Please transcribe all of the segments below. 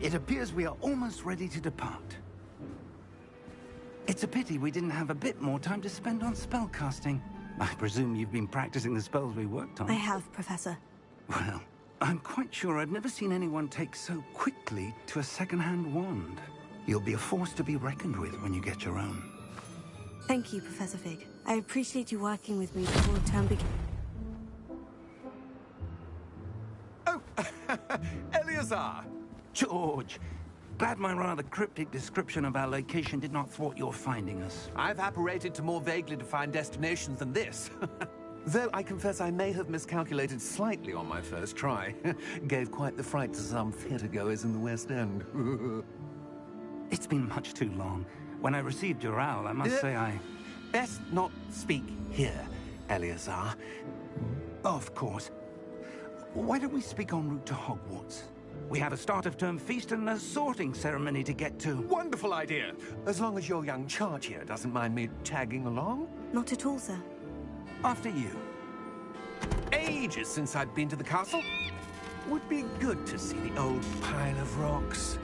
It appears we are almost ready to depart. It's a pity we didn't have a bit more time to spend on spellcasting. I presume you've been practicing the spells we worked on. I have, Professor. Well, I'm quite sure I've never seen anyone take so quickly to a second-hand wand. You'll be a force to be reckoned with when you get your own. Thank you, Professor Fig. I appreciate you working with me before the term begins. Oh, Eleazar! George, glad my rather cryptic description of our location did not thwart your finding us. I've apparated to more vaguely defined destinations than this. Though I confess I may have miscalculated slightly on my first try. Gave quite the fright to some theatre-goers in the West End. It's been much too long. When I received your owl, I must say I... Best not speak here, Eleazar. Of course. Why don't we speak en route to Hogwarts? We have a start-of-term feast and a sorting ceremony to get to. Wonderful idea! As long as your young charge here doesn't mind me tagging along. Not at all, sir. After you. Ages since I've been to the castle. Would be good to see the old pile of rocks.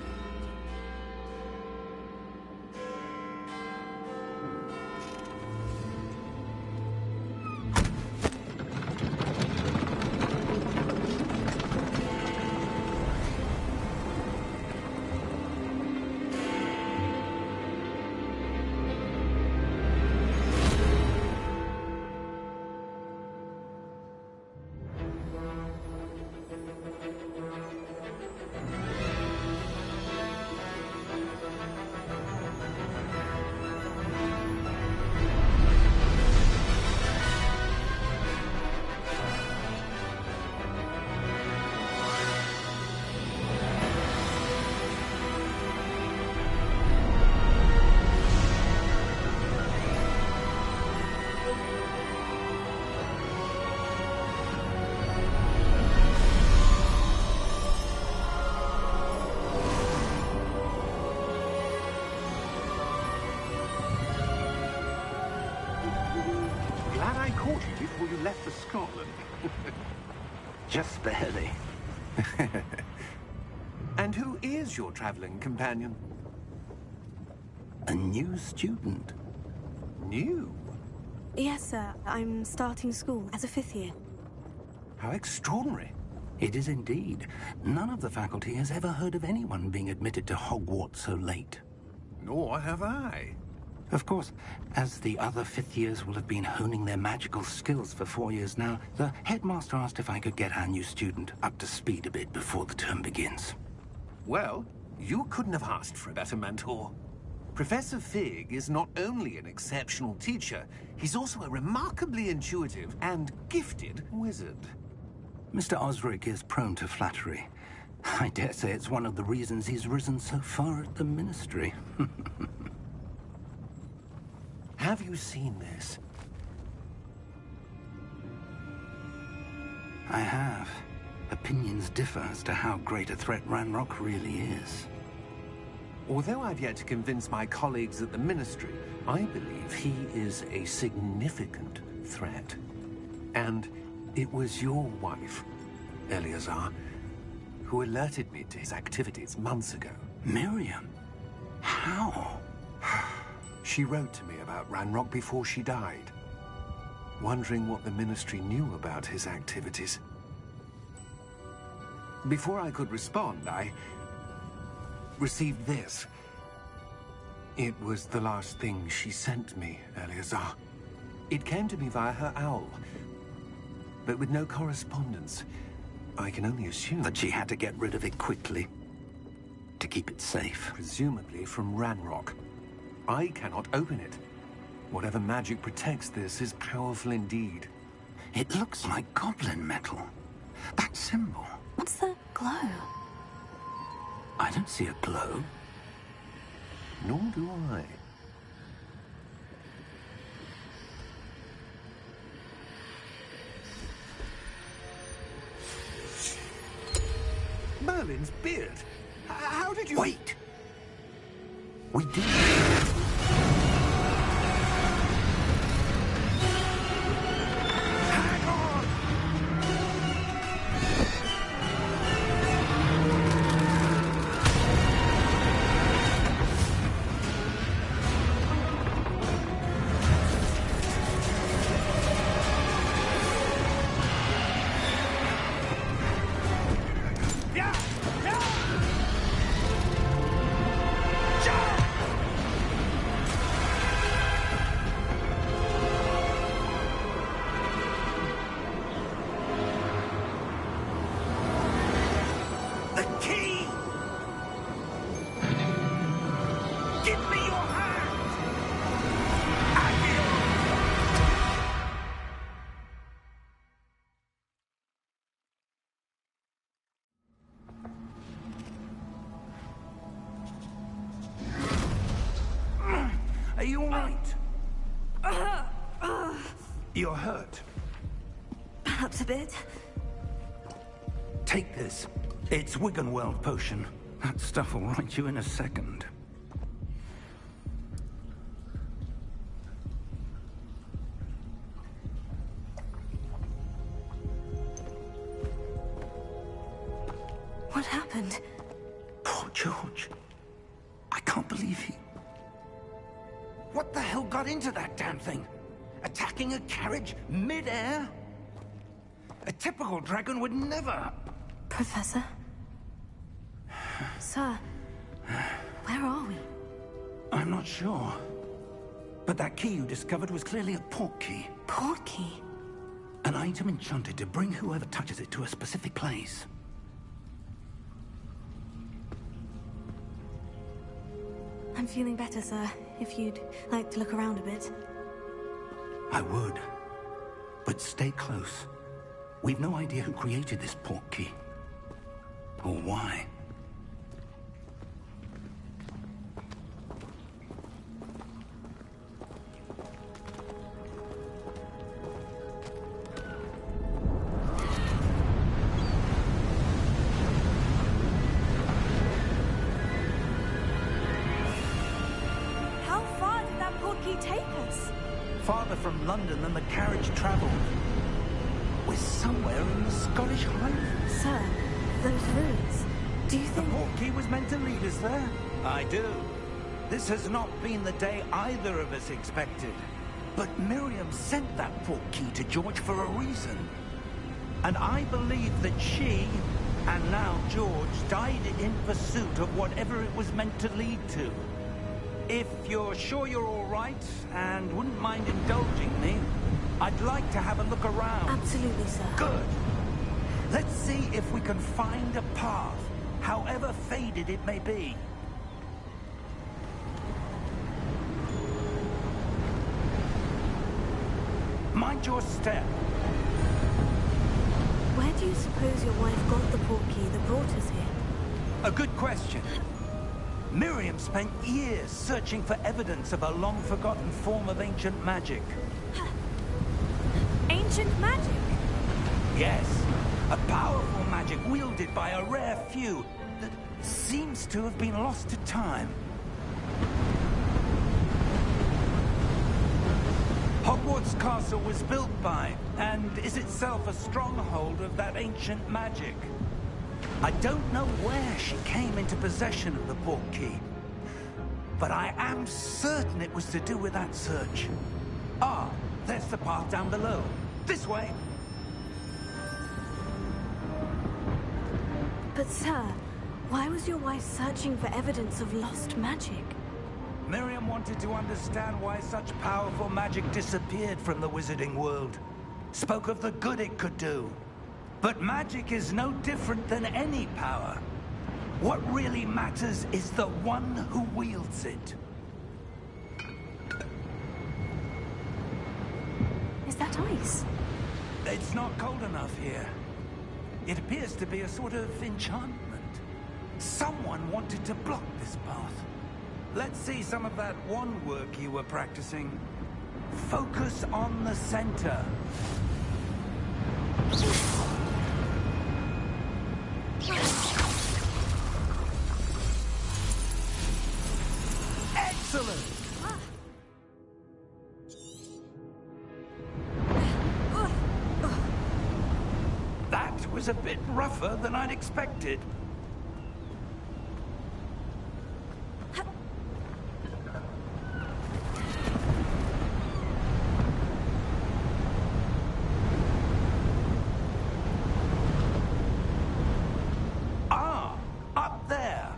Before you left for Scotland. Just barely. And who is your traveling companion? A new student. New? Yes, sir. I'm starting school as a 5th year. How extraordinary. It is indeed. None of the faculty has ever heard of anyone being admitted to Hogwarts so late. Nor have I. Of course, as the other 5th years will have been honing their magical skills for 4 years now, the headmaster asked if I could get our new student up to speed a bit before the term begins. Well, you couldn't have asked for a better mentor. Professor Fig is not only an exceptional teacher, he's also a remarkably intuitive and gifted wizard. Mr. Osric is prone to flattery. I dare say it's one of the reasons he's risen so far at the Ministry. Have you seen this? I have. Opinions differ as to how great a threat Ranrock really is. Although I've yet to convince my colleagues at the Ministry, I believe he is a significant threat. And it was your wife, Eleazar, who alerted me to his activities months ago. Miriam? How? She wrote to me about Ranrock before she died, wondering what the Ministry knew about his activities. Before I could respond, I received this. It was the last thing she sent me, Eleazar. It came to me via her owl, but with no correspondence. I can only assume that she had to get rid of it quickly, to keep it safe. Presumably from Ranrock. I cannot open it. Whatever magic protects this is powerful indeed. It looks like goblin metal. That symbol. What's the glow? I don't see a glow. Nor do I. Merlin's beard. How did you... Wait! We did. Hang on! all right? You're hurt. Perhaps a bit. Take this. It's Wiggenweld potion. That stuff will right you in a second. What happened? Poor George. I can't believe he... What the hell got into that damn thing? Attacking a carriage mid-air? A typical dragon would never... Professor? Sir, where are we? I'm not sure. But that key you discovered was clearly a port key. Port key? An item enchanted to bring whoever touches it to a specific place. I'm feeling better, sir. If you'd like to look around a bit. I would. But stay close. We've no idea who created this port key. Or why. How far did that port key take us? Farther from London than the carriage traveled. We're somewhere in the Scottish Highlands. Sir, those ruins. Do you The think... port key was meant to lead us there? I do. This has not been the day either of us expected. But Miriam sent that port key to George for a reason. And I believe that she, and now George, died in pursuit of whatever it was meant to lead to. If you're sure you're all right, and wouldn't mind indulging me, I'd like to have a look around. Absolutely, sir. Good. Let's see if we can find a path, however faded it may be. Mind your step. Where do you suppose your wife got the port key that brought us here? A good question. Miriam spent years searching for evidence of a long-forgotten form of ancient magic. Ancient magic? Yes, a powerful magic wielded by a rare few that seems to have been lost to time. Hogwarts Castle was built by, and is itself a stronghold of that ancient magic. I don't know where she came into possession of the port key, but I am certain it was to do with that search. Ah, there's the path down below. This way. But sir, why was your wife searching for evidence of lost magic? Miriam wanted to understand why such powerful magic disappeared from the wizarding world. Spoke of the good it could do. But magic is no different than any power. What really matters is the one who wields it. Is that ice? It's not cold enough here. It appears to be a sort of enchantment. Someone wanted to block this path. Let's see some of that wand work you were practicing. Focus on the center. Excellent! That was a bit rougher than I'd expected. Ah, up there.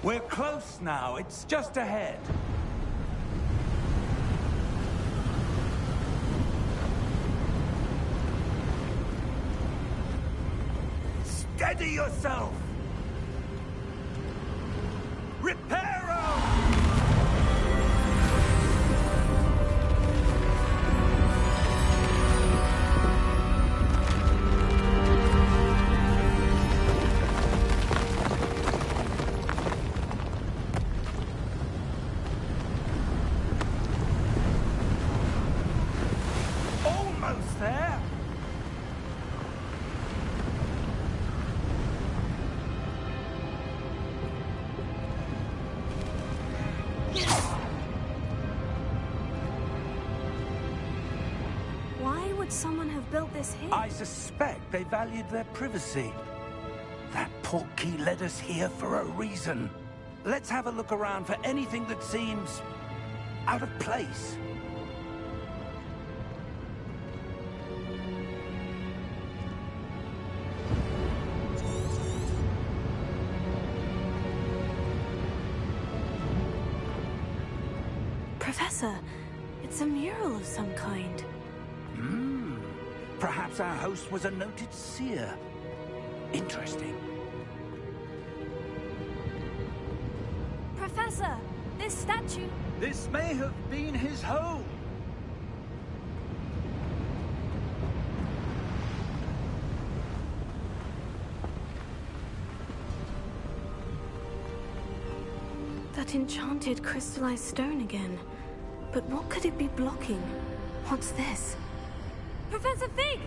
We're close now. It's just ahead. Steady yourself! Reparo! would someone have built this here? I suspect they valued their privacy. That portkey led us here for a reason. Let's have a look around for anything that seems out of place. Professor, it's a mural of some kind. Perhaps our host was a noted seer. Interesting. Professor, this statue... This may have been his home. That enchanted crystallized stone again. But what could it be blocking? What's this? Professor Fig!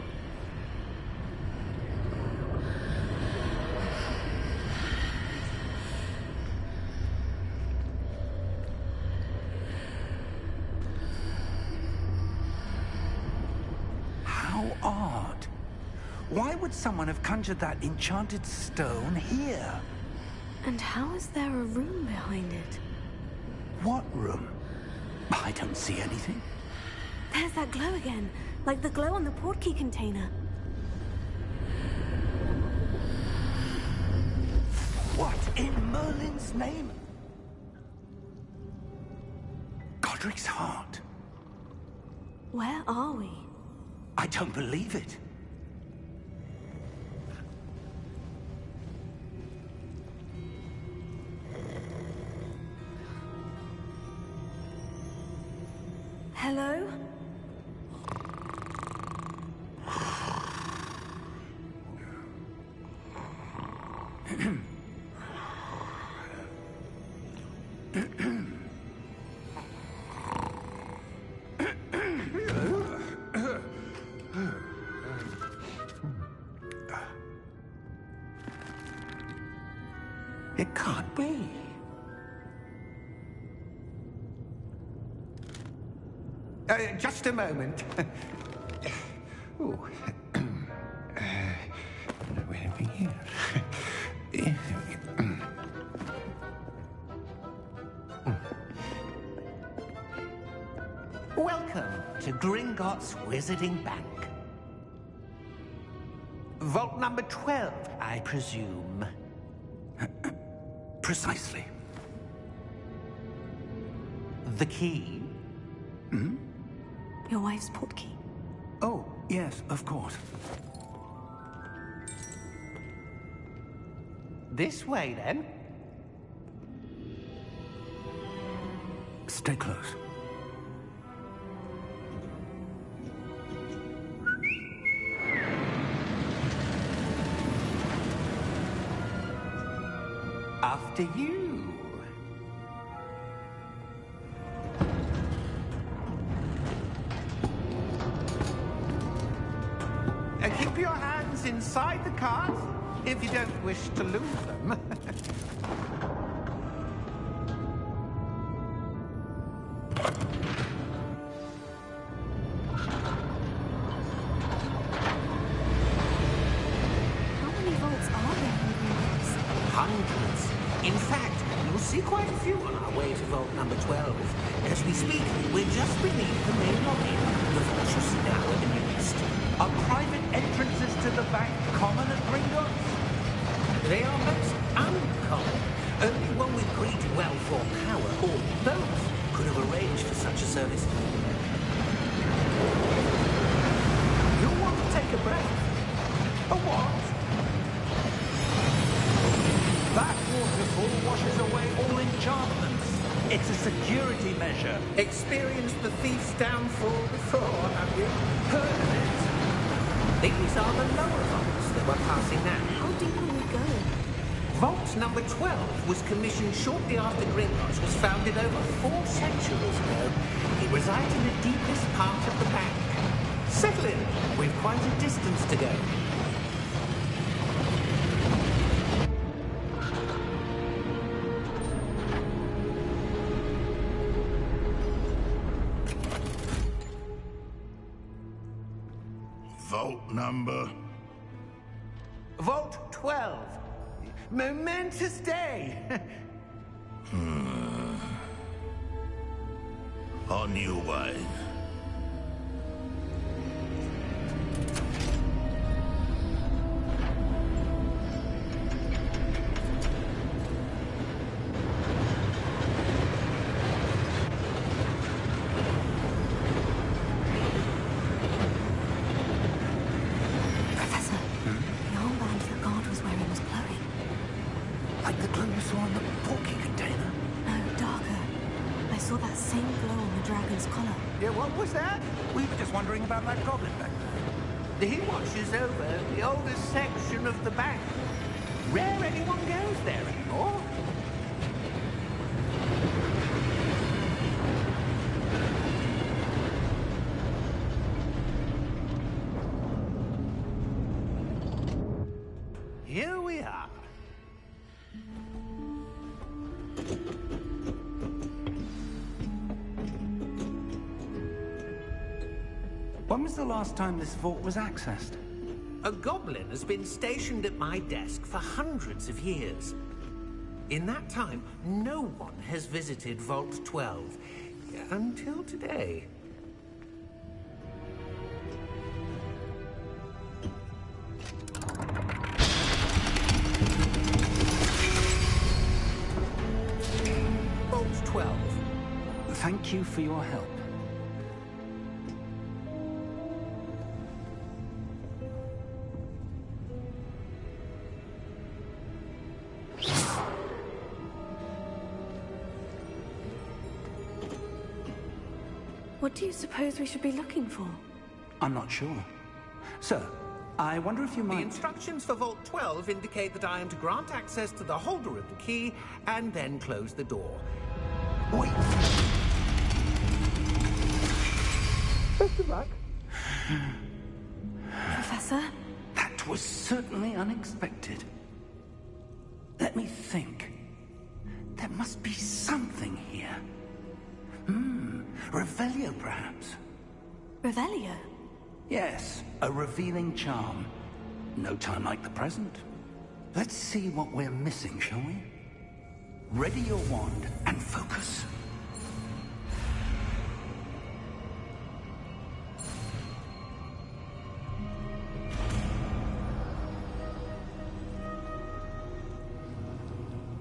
How odd. Why would someone have conjured that enchanted stone here? And how is there a room behind it? What room? I don't see anything. There's that glow again, like the glow on the portkey container. What in Merlin's name? Godric's heart. Where are we? I don't believe it. Hello? It can't be. Just a moment. Ooh. Where have we here? Welcome to Gringotts Wizarding Bank. Vault number 12, I presume. Precisely. The key? Your wife's portkey. Oh, yes, of course. This way, then. Stay close. After you. Keep your hands inside the cart if you don't wish to lose them. How many vaults are there in Gringotts? Hundreds. In fact, you'll see quite a few on our way to vault number 12. As we speak, we're just beneath the main lobby. The vaults you see now in the east. Are private entrances to the bank common at Gringotts? They are most uncommon. Only one with great wealth or power, or both, could have arranged for such a service. You want to take a breath? A what? That waterfall washes away all enchantments. It's a security measure. Experienced the thief's downfall before, have you? Heard of it? These are the lower vaults that we're passing now. How deep will we go? Vault number 12 was commissioned shortly after Gringotts was founded over 4 centuries ago. It resides in the deepest part of the bank. Settle in. We've quite a distance to go. Vault number? Vault 12. Momentous day. On your way. Professor, the armband the guard was wearing was glowing. Like the glow you saw in the porky container. No, darker. I saw that same glow on the dragon's collar. Yeah, what was that? We were just wondering about that goblin back there. He watches over the oldest section of the bank. Rare anyone goes there anymore. Here we are. When was the last time this vault was accessed? A goblin has been stationed at my desk for hundreds of years. In that time, no one has visited Vault 12. Until today. Vault 12. Thank you for your help. What do you suppose we should be looking for? I'm not sure. Sir, I wonder if you The might... instructions for Vault 12 indicate that I am to grant access to the holder of the key and then close the door. Wait. Best of luck. Professor? That was certainly unexpected. Let me think. There must be something here. Revelio, perhaps? Revelio? Yes, a revealing charm. No time like the present. Let's see what we're missing, shall we? Ready your wand and focus.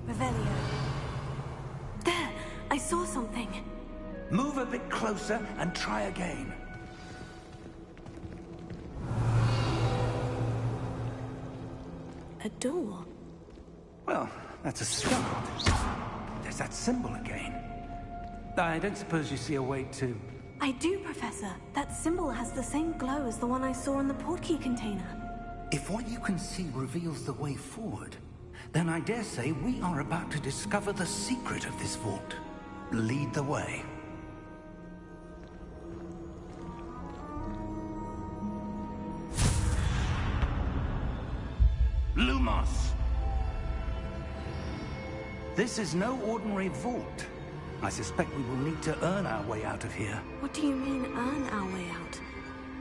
Revelio. There! I saw something. Move a bit closer and try again. A door. Well, that's a start. There's that symbol again. I don't suppose you see a way to... I do, Professor. That symbol has the same glow as the one I saw in the portkey container. If what you can see reveals the way forward, then I dare say we are about to discover the secret of this vault. Lead the way. Lumos! This is no ordinary vault. I suspect we will need to earn our way out of here. What do you mean, earn our way out?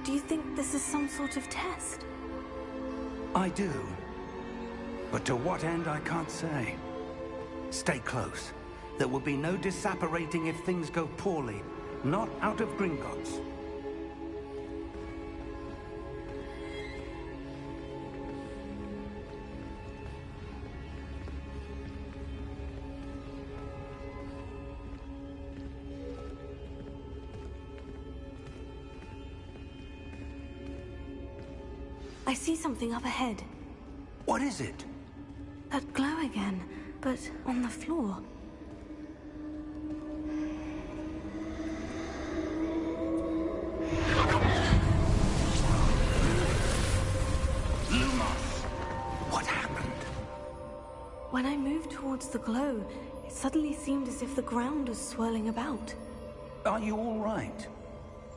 Do you think this is some sort of test? I do. But to what end, I can't say. Stay close. There will be no disapparating if things go poorly. Not out of Gringotts. I see something up ahead. What is it? That glow again, but on the floor. Lumos! What happened? When I moved towards the glow, it suddenly seemed as if the ground was swirling about. Are you all right?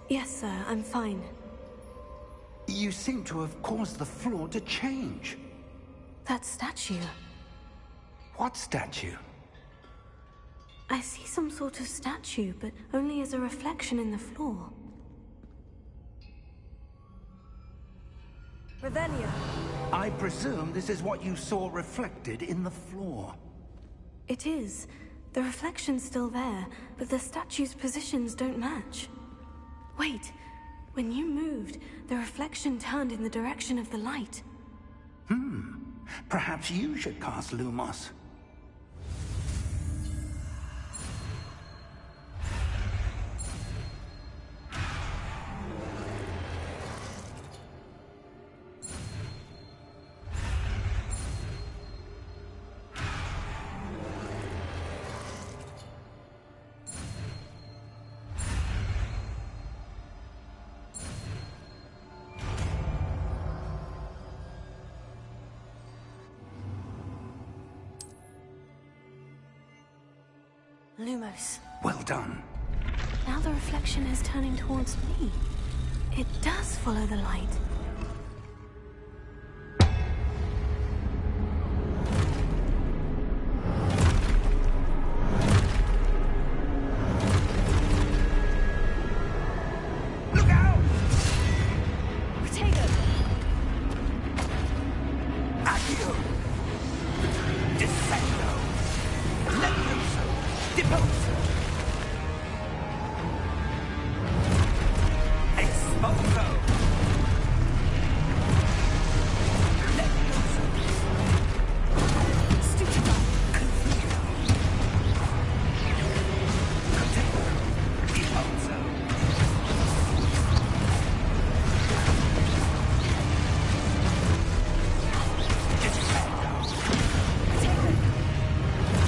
Yes, sir, I'm fine. You seem to have caused the floor to change. That statue. What statue? I see some sort of statue, but only as a reflection in the floor. Revelio. I presume this is what you saw reflected in the floor. It is. The reflection's still there, but the statue's positions don't match. Wait. When you moved, the reflection turned in the direction of the light. Perhaps you should cast Lumos. Lumos. Well done. Now the reflection is turning towards me. It does follow the light. Look out! Potato! Accio! Descendo! Levioso! Deposo! Exposo! Levioso! Stupefy! Confuso! Potato! Deposo! Descendo! Potato!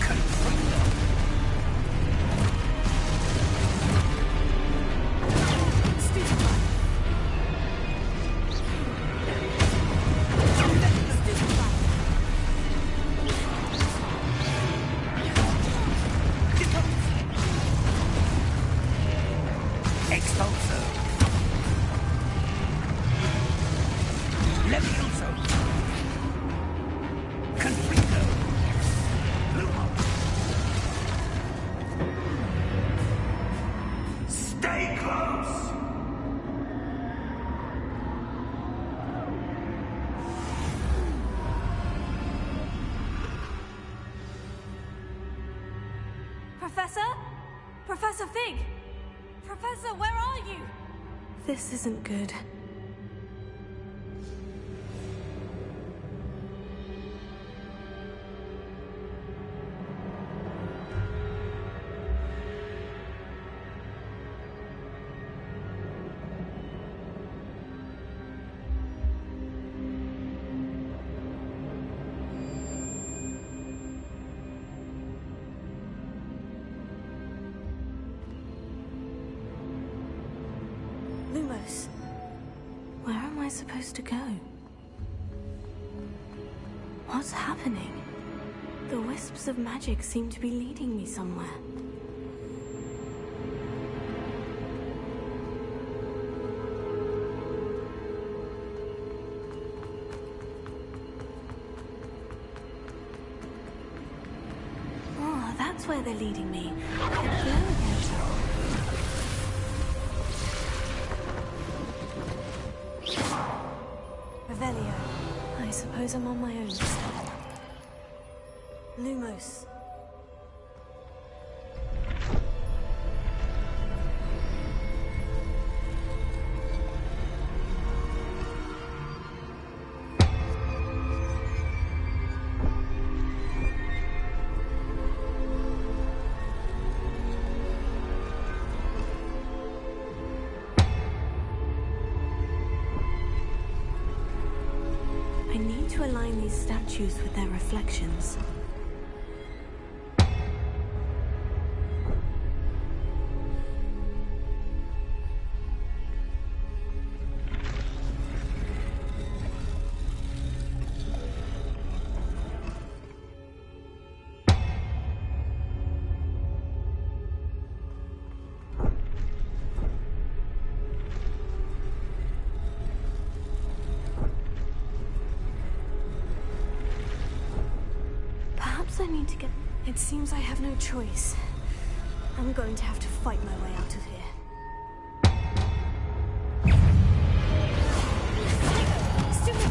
Confuso! Stupefy! Stupefy! Exposo. Levioso. Conflicto. Lumo. Stay close. Professor? Professor Fig! Professor, where are you? This isn't good. Lumos, where am I supposed to go? What's happening? The wisps of magic seem to be leading me somewhere. Oh, that's where they're leading me. They're glowing again. Revelio. I suppose I'm on my own this time. Lumos. I need to align these statues with their reflections. Perhaps I need to get... It seems I have no choice. I'm going to have to fight my way out of here. Stupid!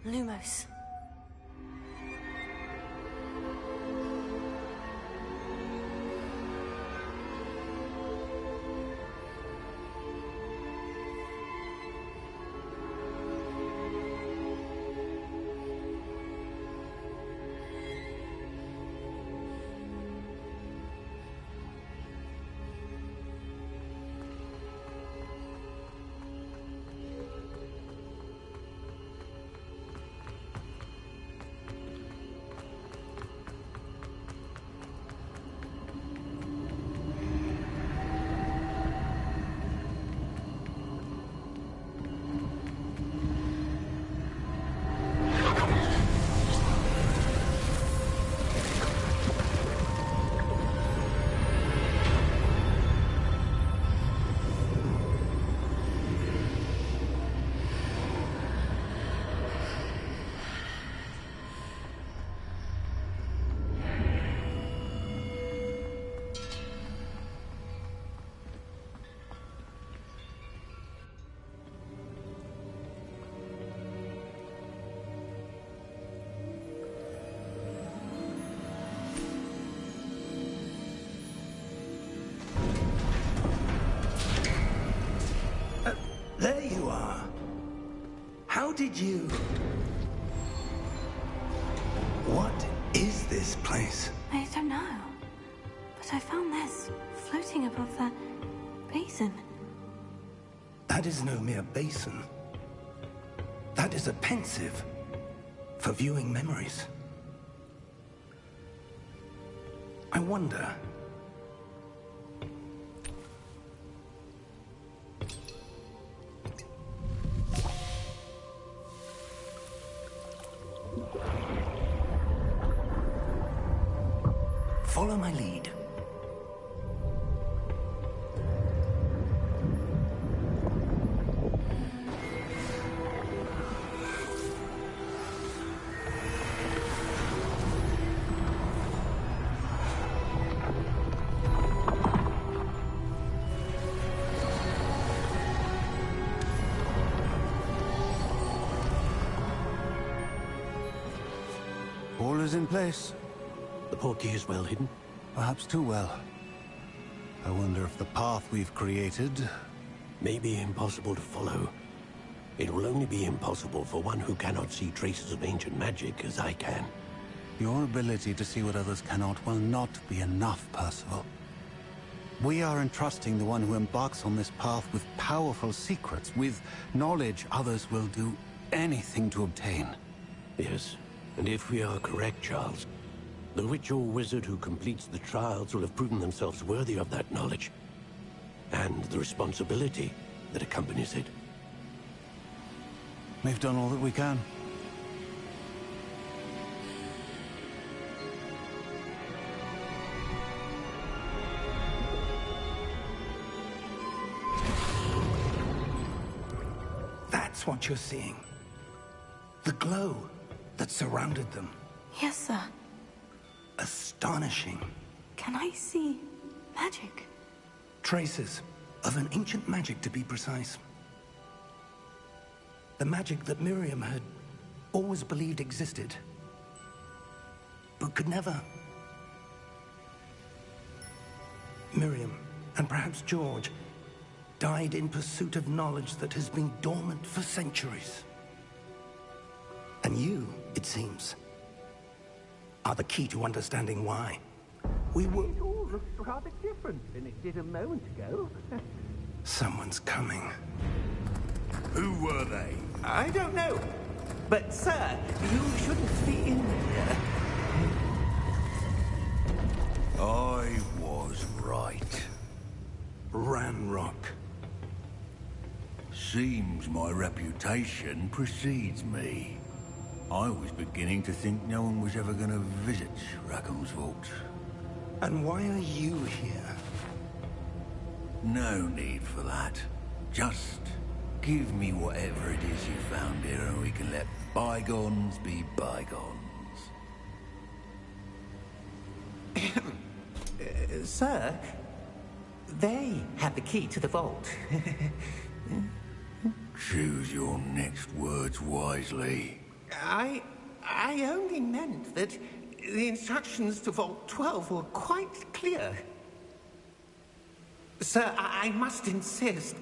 Lumos. There you are. How did you... What is this place? I don't know. But I found this floating above that basin. That is no mere basin. That is a pensive for viewing memories. I wonder... Follow my lead. All is in place. The portkey is well hidden. Perhaps too well. I wonder if the path we've created... May be impossible to follow. It will only be impossible for one who cannot see traces of ancient magic as I can. Your ability to see what others cannot will not be enough, Percival. We are entrusting the one who embarks on this path with powerful secrets, with knowledge others will do anything to obtain. Yes, and if we are correct, Charles, the witch or wizard who completes the trials will have proven themselves worthy of that knowledge, and the responsibility that accompanies it. We've done all that we can. That's what you're seeing. The glow that surrounded them. Yes, sir. Astonishing. Can I see magic? Traces of an ancient magic, to be precise. The magic that Miriam had always believed existed, but could never. Miriam, and perhaps George, died in pursuit of knowledge that has been dormant for centuries. And you, it seems, are the key to understanding why. We were... It all looks rather different than it did a moment ago. Someone's coming. Who were they? I don't know. But, sir, you shouldn't be in here. I was right. Ranrock. Seems my reputation precedes me. I was beginning to think no one was ever going to visit Rackham's vault. And why are you here? No need for that. Just give me whatever it is you found here and we can let bygones be bygones. Sir, they have the key to the vault. Choose your next words wisely. I only meant that the instructions to Vault 12 were quite clear. Sir, I must insist.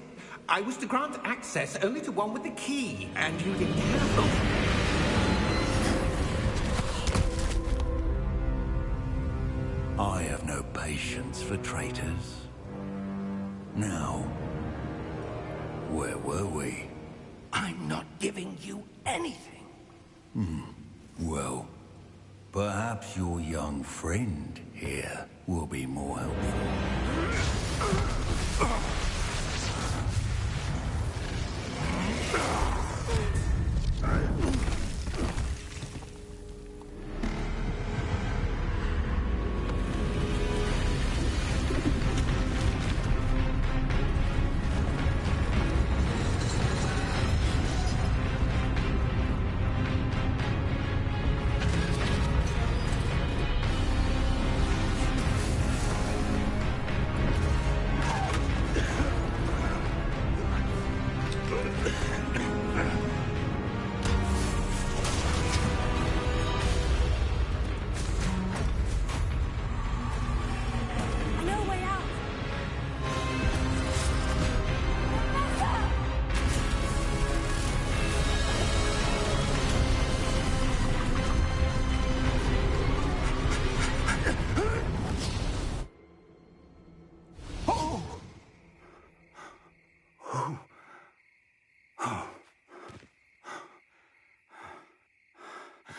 I was to grant access only to one with the key, and you didn't have... I have no patience for traitors. Now, where were we? I'm not giving you anything. Well, perhaps your young friend here will be more helpful.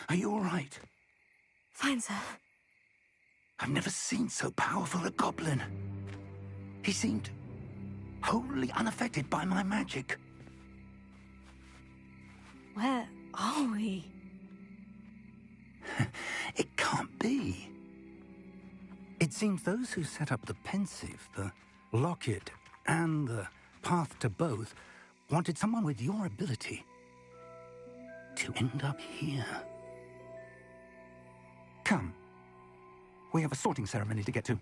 Are you all right? Fine, sir. I've never seen so powerful a goblin. He seemed wholly unaffected by my magic. Where are we? It can't be. It seems those who set up the pensive, the locket, and the path to both wanted someone with your ability to end up here. Come. We have a sorting ceremony to get to.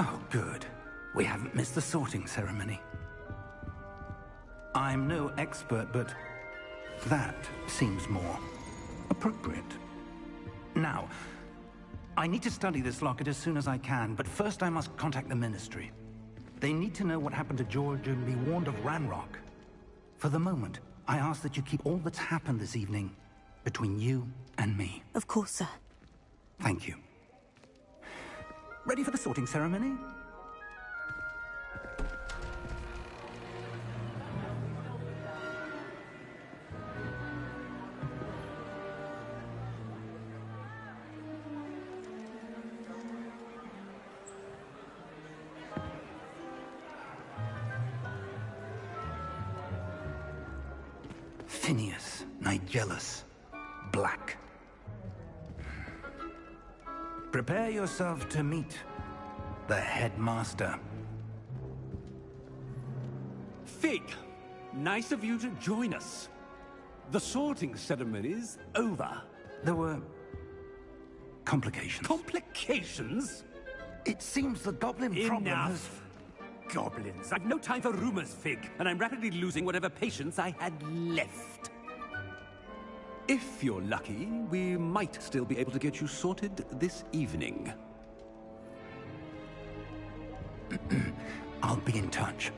Oh, good. We haven't missed the sorting ceremony. I'm no expert, but that seems more appropriate. Now, I need to study this locket as soon as I can, but first I must contact the Ministry. They need to know what happened to George and be warned of Ranrock. For the moment, I ask that you keep all that's happened this evening between you and me. Of course, sir. Thank you. Ready for the sorting ceremony? Phineas, Nigellus, Black. Prepare yourself to meet the headmaster. Fig, nice of you to join us. The sorting ceremony's over. There were complications. Complications? It seems the goblin problem has... Enough. Goblins. I've no time for rumors, Fig, and I'm rapidly losing whatever patience I had left. If you're lucky, we might still be able to get you sorted this evening. I'll be in touch.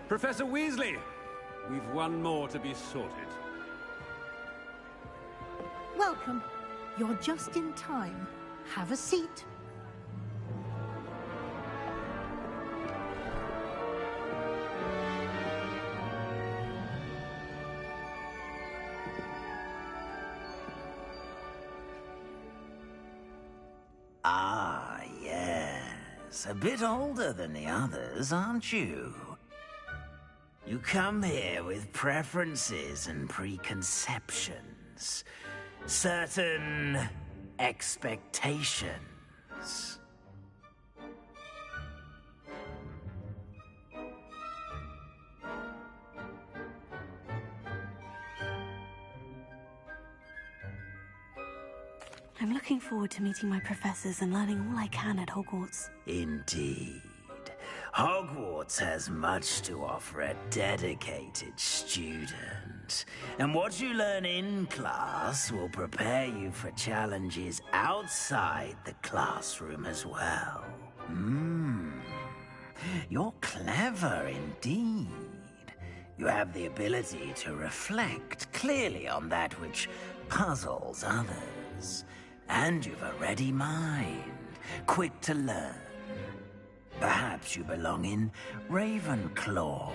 Professor Weasley, we've one more to be sorted. Welcome. You're just in time. Have a seat. Ah, yes. A bit older than the others, aren't you? You come here with preferences and preconceptions. Certain expectations. I'm looking forward to meeting my professors and learning all I can at Hogwarts. Indeed. Hogwarts has much to offer a dedicated student. And what you learn in class will prepare you for challenges outside the classroom as well. You're clever indeed. You have the ability to reflect clearly on that which puzzles others. And you've a ready mind, quick to learn. Perhaps you belong in Ravenclaw.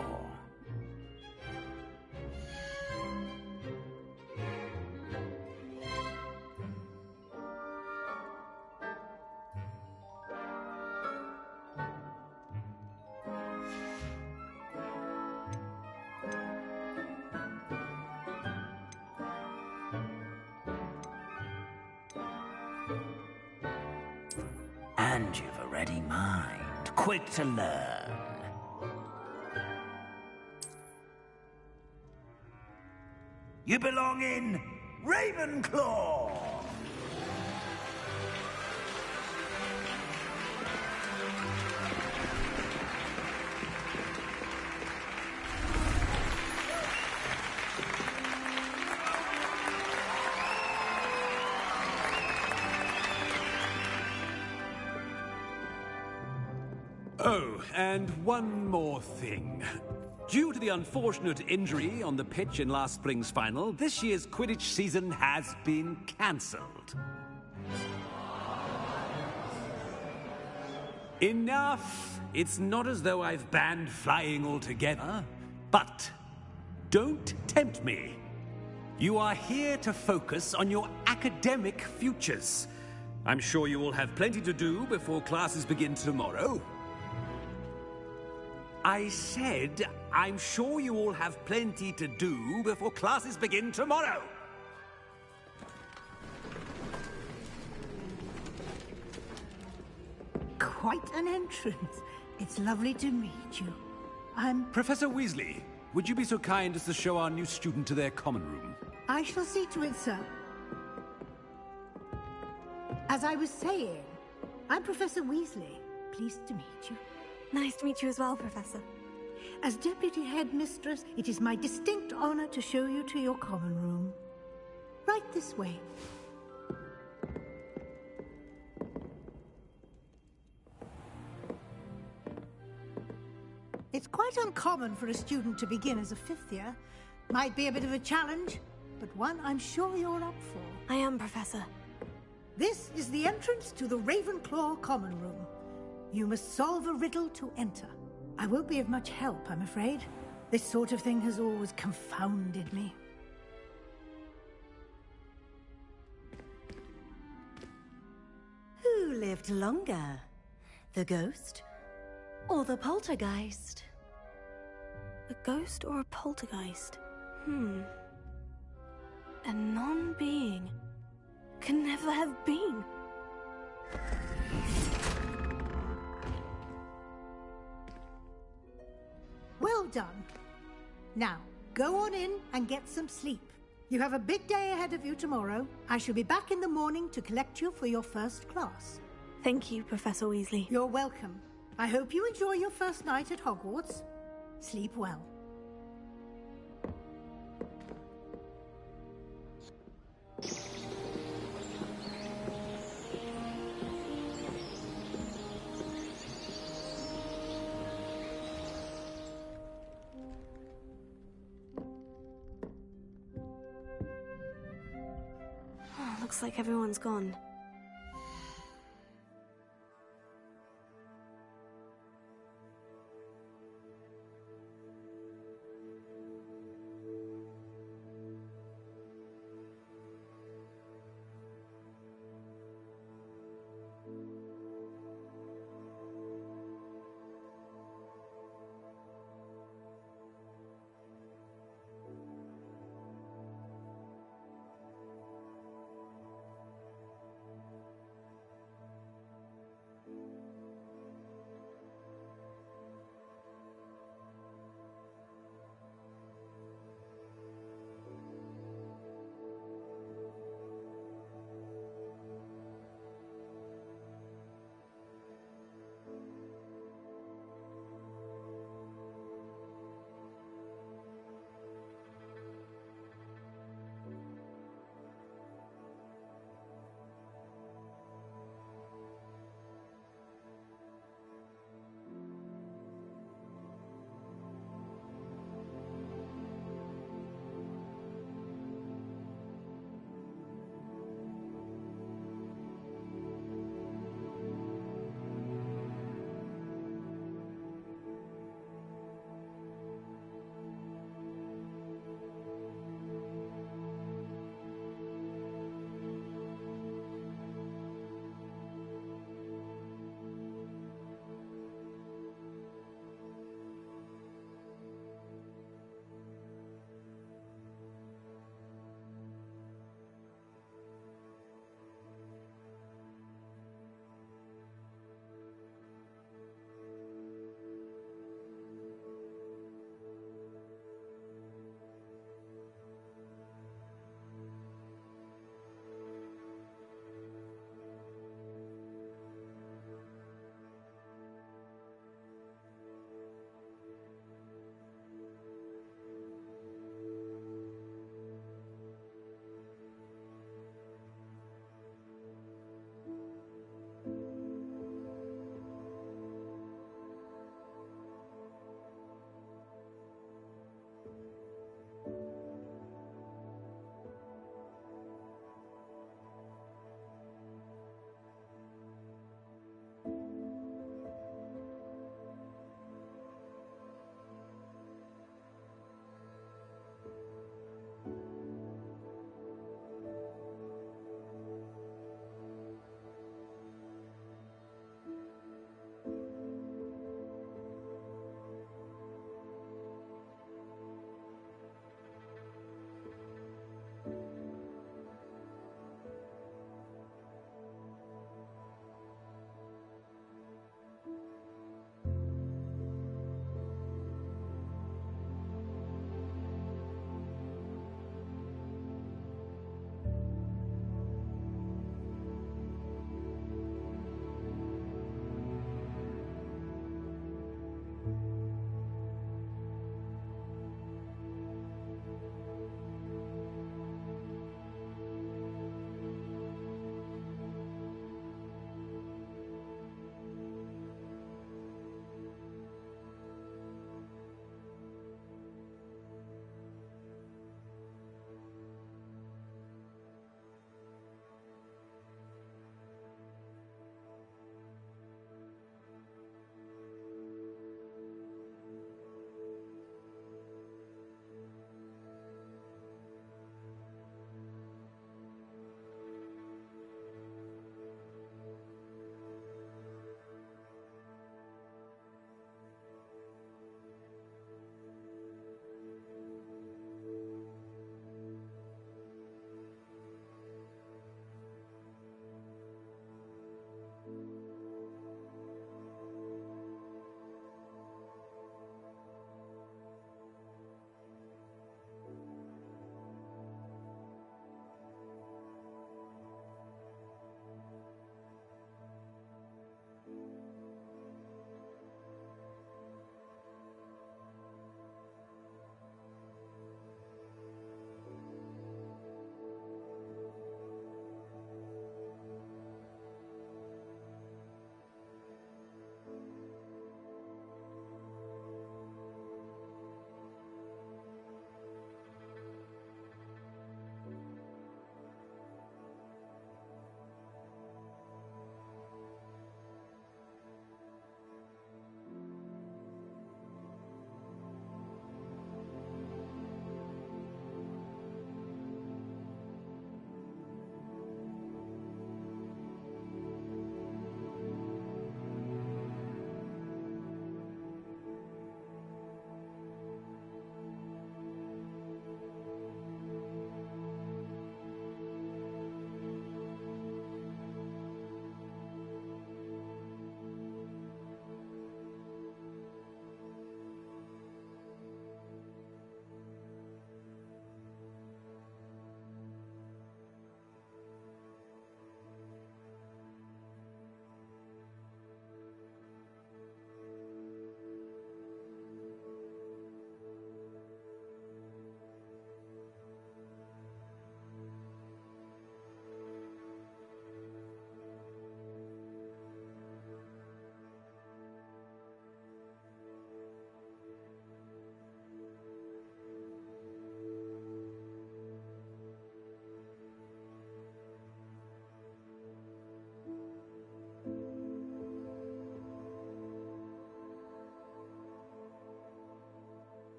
And you've a ready mind, quick to learn. You belong in Ravenclaw! Oh, and one more thing. Due to the unfortunate injury on the pitch in last spring's final, this year's Quidditch season has been cancelled. Enough! It's not as though I've banned flying altogether, but don't tempt me. You are here to focus on your academic futures. I'm sure you will have plenty to do before classes begin tomorrow. I said, I'm sure you all have plenty to do before classes begin tomorrow. Quite an entrance. It's lovely to meet you. I'm... Professor Weasley, would you be so kind as to show our new student to their common room? I shall see to it, sir. As I was saying, I'm Professor Weasley. Pleased to meet you. Nice to meet you as well, Professor. As Deputy Headmistress, it is my distinct honor to show you to your common room. Right this way. It's quite uncommon for a student to begin as a fifth year. Might be a bit of a challenge, but one I'm sure you're up for. I am, Professor. This is the entrance to the Ravenclaw common room. You must solve a riddle to enter. I won't be of much help, I'm afraid. This sort of thing has always confounded me. Who lived longer? The ghost or the poltergeist? A ghost or a poltergeist? A non-being can never have been. Well done. Now, go on in and get some sleep. You have a big day ahead of you tomorrow. I shall be back in the morning to collect you for your first class. Thank you, Professor Weasley. You're welcome. I hope you enjoy your first night at Hogwarts. Sleep well. Looks like everyone's gone.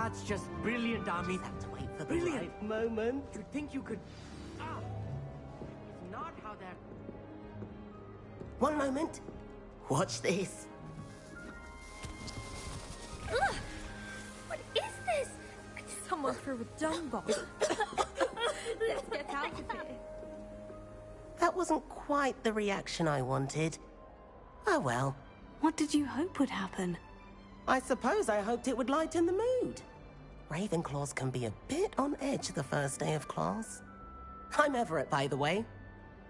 That's just brilliant, Army. Have to wait for the Brilliant. right moment. You'd think you could... Ah! It's not how that... One moment. Watch this. Ugh! What is this? Someone threw a dung bomb. Let's get out of here. That wasn't quite the reaction I wanted. Oh well. What did you hope would happen? I suppose I hoped it would lighten the mood. Ravenclaws can be a bit on edge the first day of class. I'm Everett, by the way.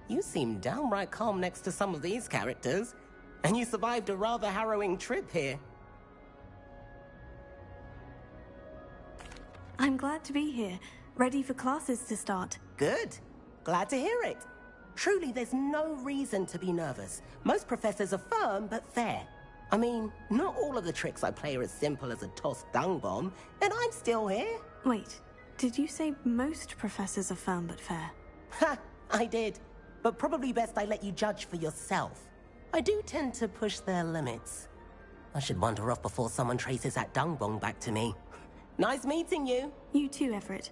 You seem downright calm next to some of these characters, and you survived a rather harrowing trip here. I'm glad to be here, ready for classes to start. Good. Glad to hear it. Truly, there's no reason to be nervous. Most professors are firm but fair. I mean, not all of the tricks I play are as simple as a tossed dung bomb, and I'm still here. Wait, did you say most professors are firm but fair? Ha! I did. But probably best I let you judge for yourself. I do tend to push their limits. I should wander off before someone traces that dung bomb back to me. Nice meeting you. You too, Everett.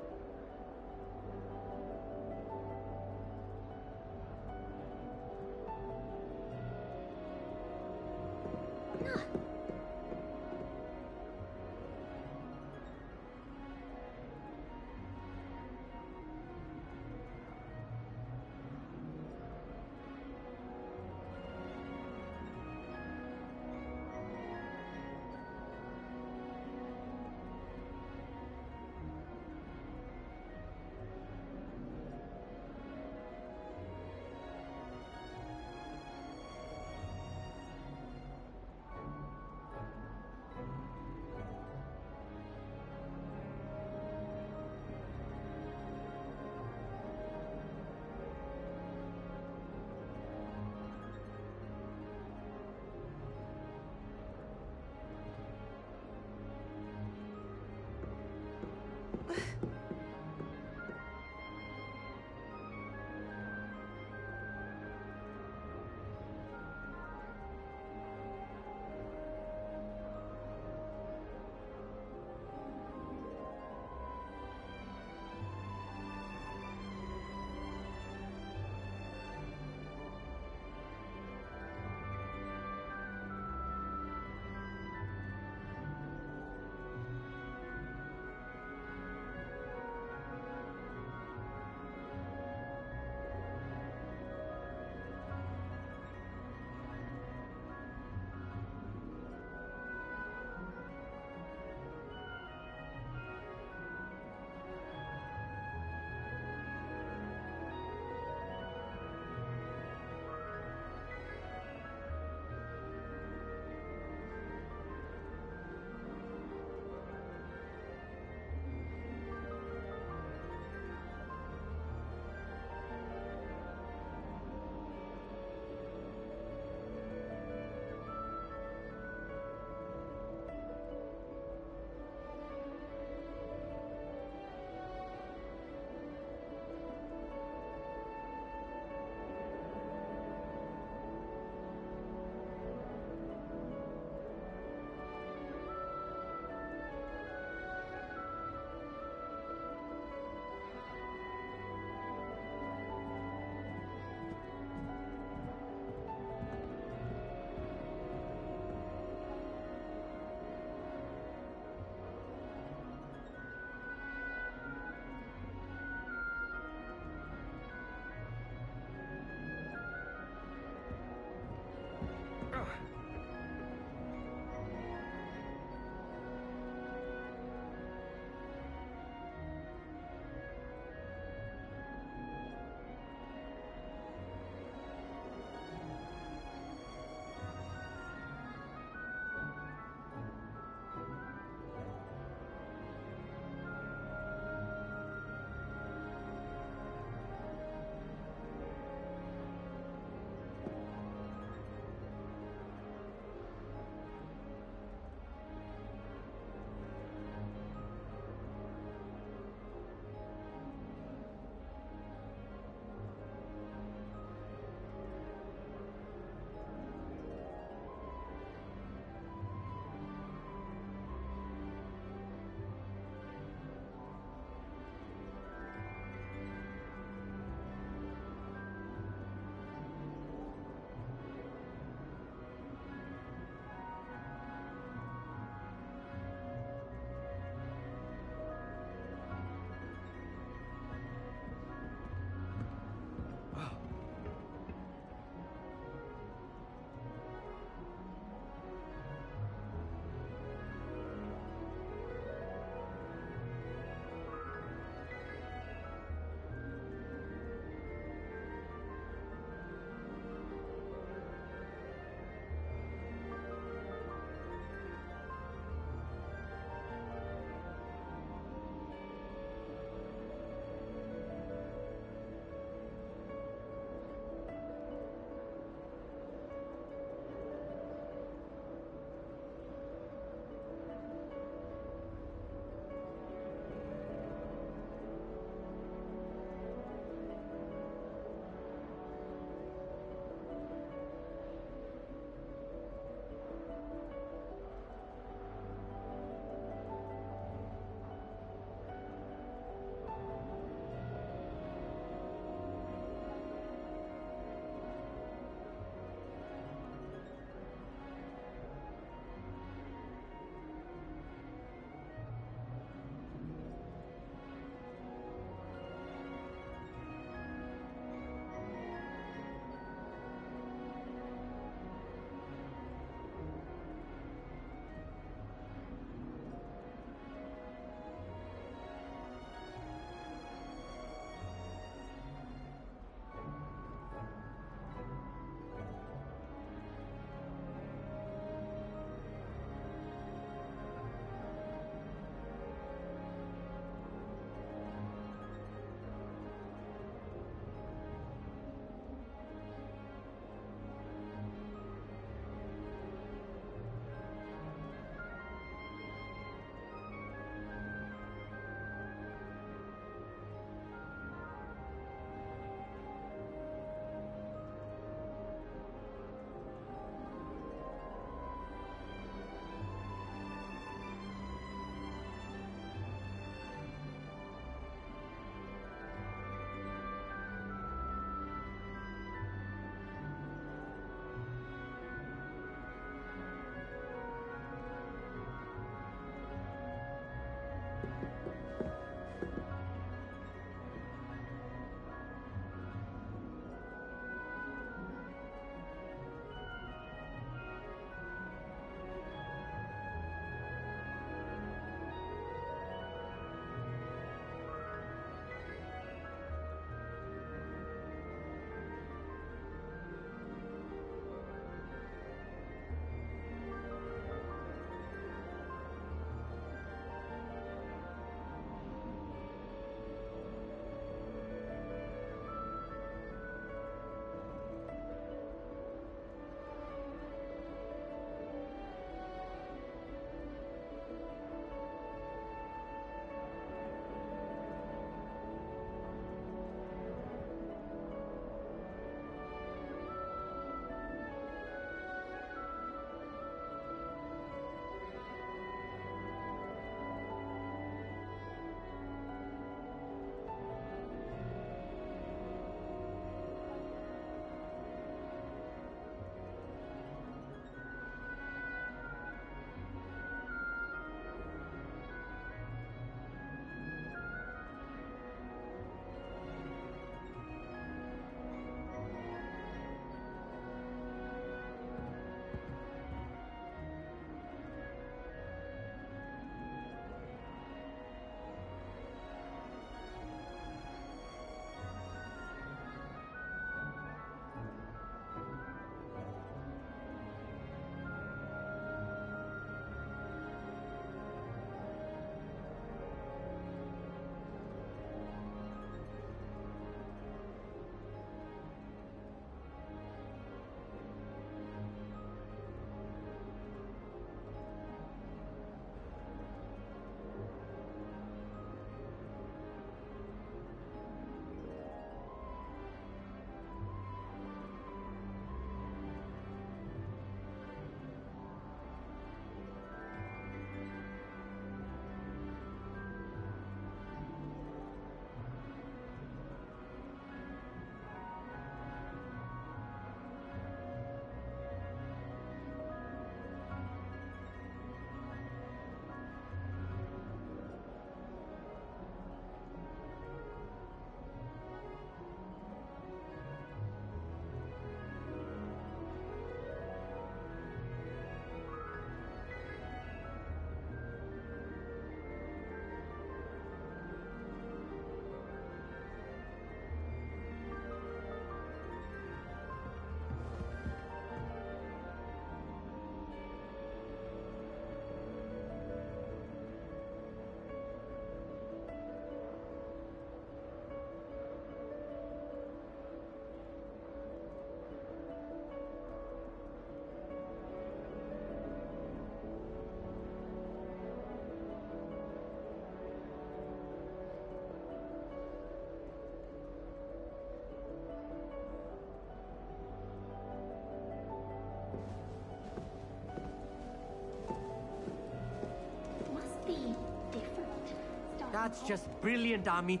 That's just brilliant, Amit.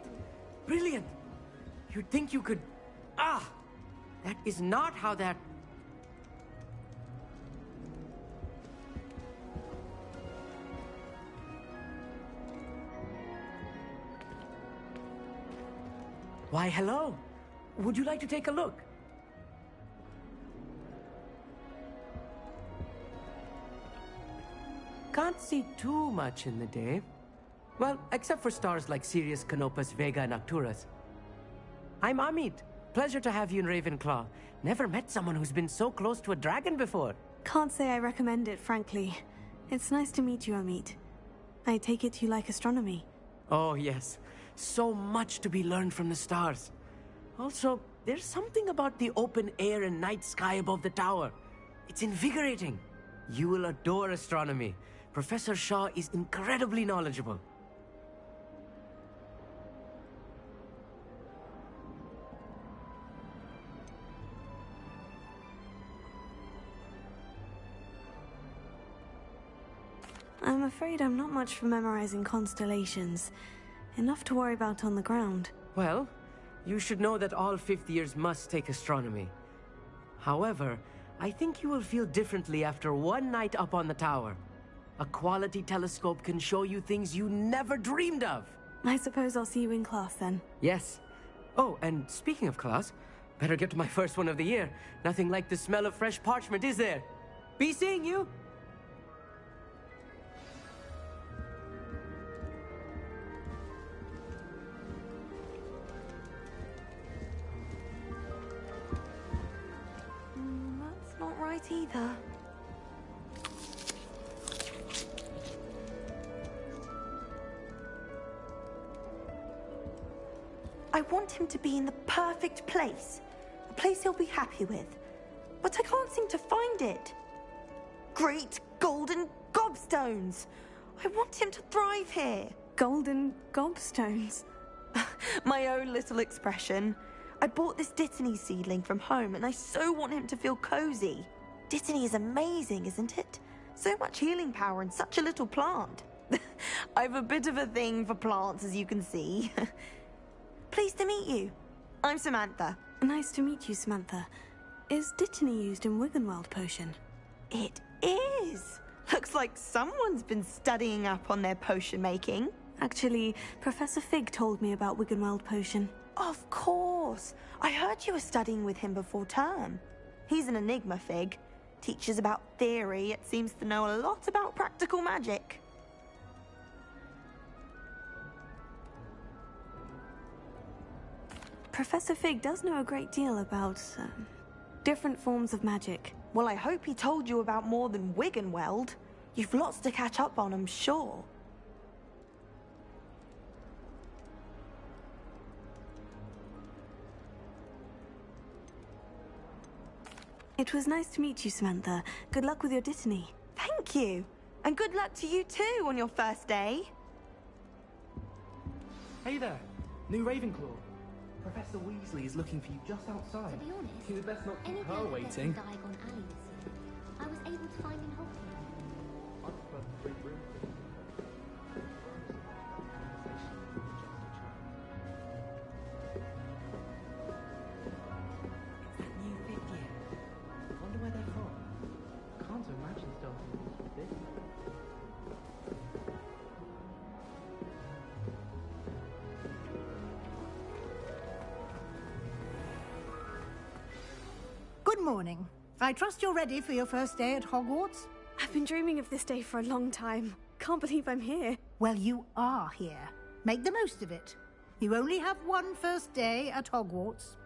Brilliant! You'd think you could... That is not how that... Why, hello. Would you like to take a look? Can't see too much in the day. Well, except for stars like Sirius, Canopus, Vega, and Arcturus. I'm Amit. Pleasure to have you in Ravenclaw. Never met someone who's been so close to a dragon before. Can't say I recommend it, frankly. It's nice to meet you, Amit. I take it you like astronomy. Oh, yes. So much to be learned from the stars. Also, there's something about the open air and night sky above the tower. It's invigorating. You will adore astronomy. Professor Shaw is incredibly knowledgeable. I'm afraid I'm not much for memorizing constellations. Enough to worry about on the ground. Well, you should know that all fifth years must take astronomy. However, I think you will feel differently after one night up on the tower. A quality telescope can show you things you never dreamed of. I suppose I'll see you in class then. Yes. Oh, and speaking of class, better get to my first one of the year. Nothing like the smell of fresh parchment, is there? Be seeing you! That's not right either. I want him to be in the perfect place. A place he'll be happy with. But I can't seem to find it. Great golden gobstones! I want him to thrive here. Golden gobstones? My own little expression. I bought this Dittany seedling from home and I so want him to feel cozy. Dittany is amazing, isn't it? So much healing power in such a little plant. I've a bit of a thing for plants, as you can see. Pleased to meet you. I'm Samantha. Nice to meet you, Samantha. Is Dittany used in Wiggenweld potion? It is. Looks like someone's been studying up on their potion making. Actually, Professor Fig told me about Wiggenweld potion. Of course. I heard you were studying with him before term. He's an enigma, Fig. Teaches about theory, yet seems to know a lot about practical magic. Professor Fig does know a great deal about different forms of magic. Well, I hope he told you about more than Wiggenweld. You've lots to catch up on, I'm sure. It was nice to meet you, Samantha. Good luck with your Dittany. Thank you. And good luck to you too on your first day. Hey there, new Ravenclaw. Professor Weasley is looking for you just outside. To be honest, you would best not keep any her girl waiting. that Diagon Alley, you see, I was able to find in Hogwarts. New fifth year. Wonder where they're from. Can't imagine starting with this. Good morning. I trust you're ready for your first day at Hogwarts? I've been dreaming of this day for a long time. Can't believe I'm here. Well, you are here. Make the most of it. You only have one first day at Hogwarts.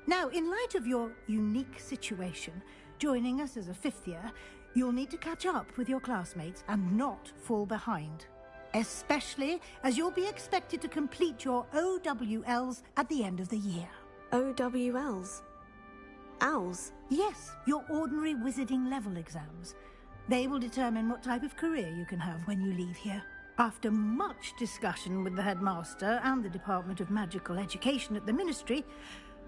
Now, in light of your unique situation, joining us as a fifth year, you'll need to catch up with your classmates and not fall behind. Especially as you'll be expected to complete your OWLs at the end of the year. OWLs? Owls? Yes, your ordinary wizarding level exams. They will determine what type of career you can have when you leave here. After much discussion with the headmaster and the Department of Magical Education at the Ministry,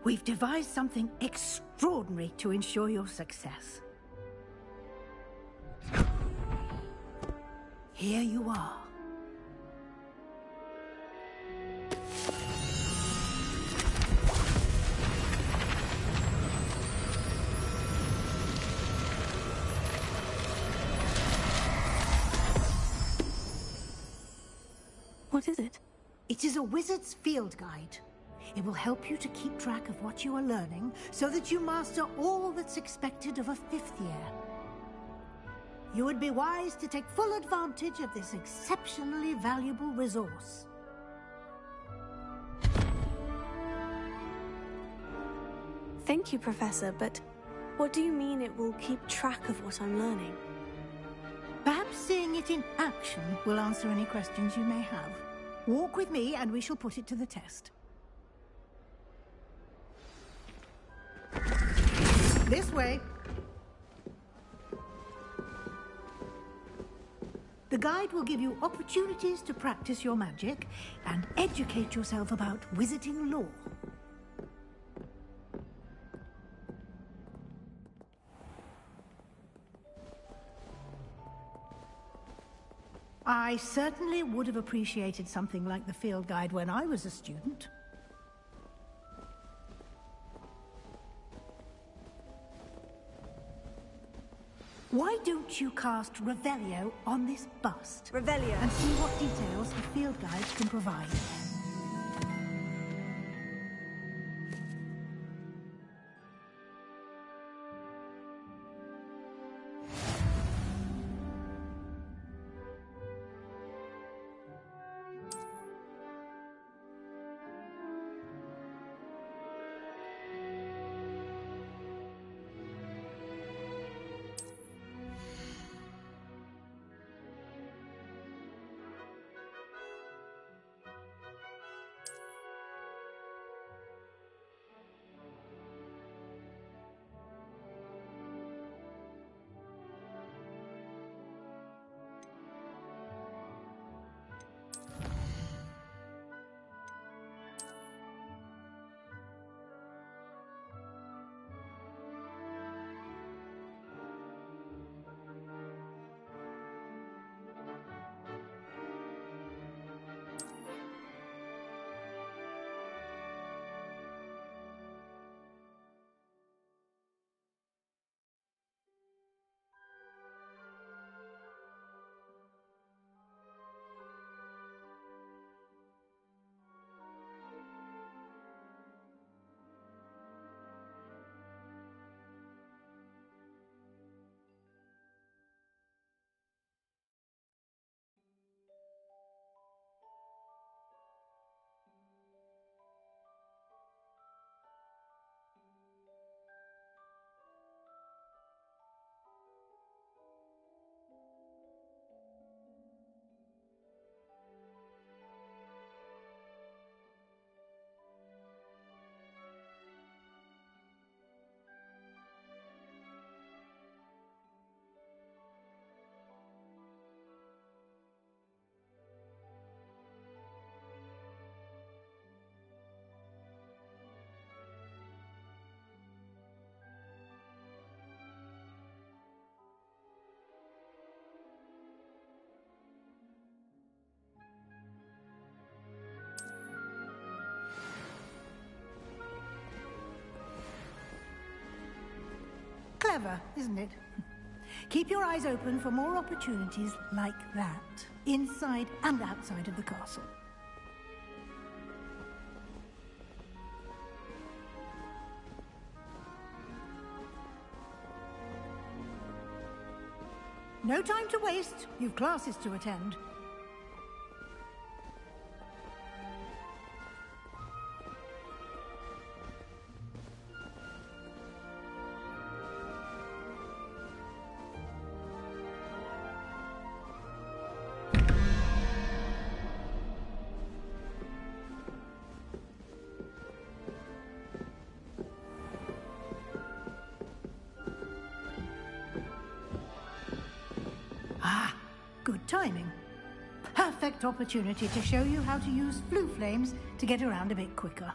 we've devised something extraordinary to ensure your success. Here you are. What is it? It is a wizard's field guide. It will help you to keep track of what you are learning so that you master all that's expected of a 5th year. You would be wise to take full advantage of this exceptionally valuable resource. Thank you, Professor, but what do you mean it will keep track of what I'm learning? Perhaps seeing it in action will answer any questions you may have. Walk with me and we shall put it to the test. This way. The guide will give you opportunities to practice your magic and educate yourself about wizarding lore. I certainly would have appreciated something like the field guide when I was a student. Why don't you cast Revelio on this bust? Revelio. And see what details the field guide can provide. Clever, isn't it? Keep your eyes open for more opportunities like that, inside and outside of the castle. No time to waste. You've classes to attend. Good timing. Perfect opportunity to show you how to use flue flames to get around a bit quicker.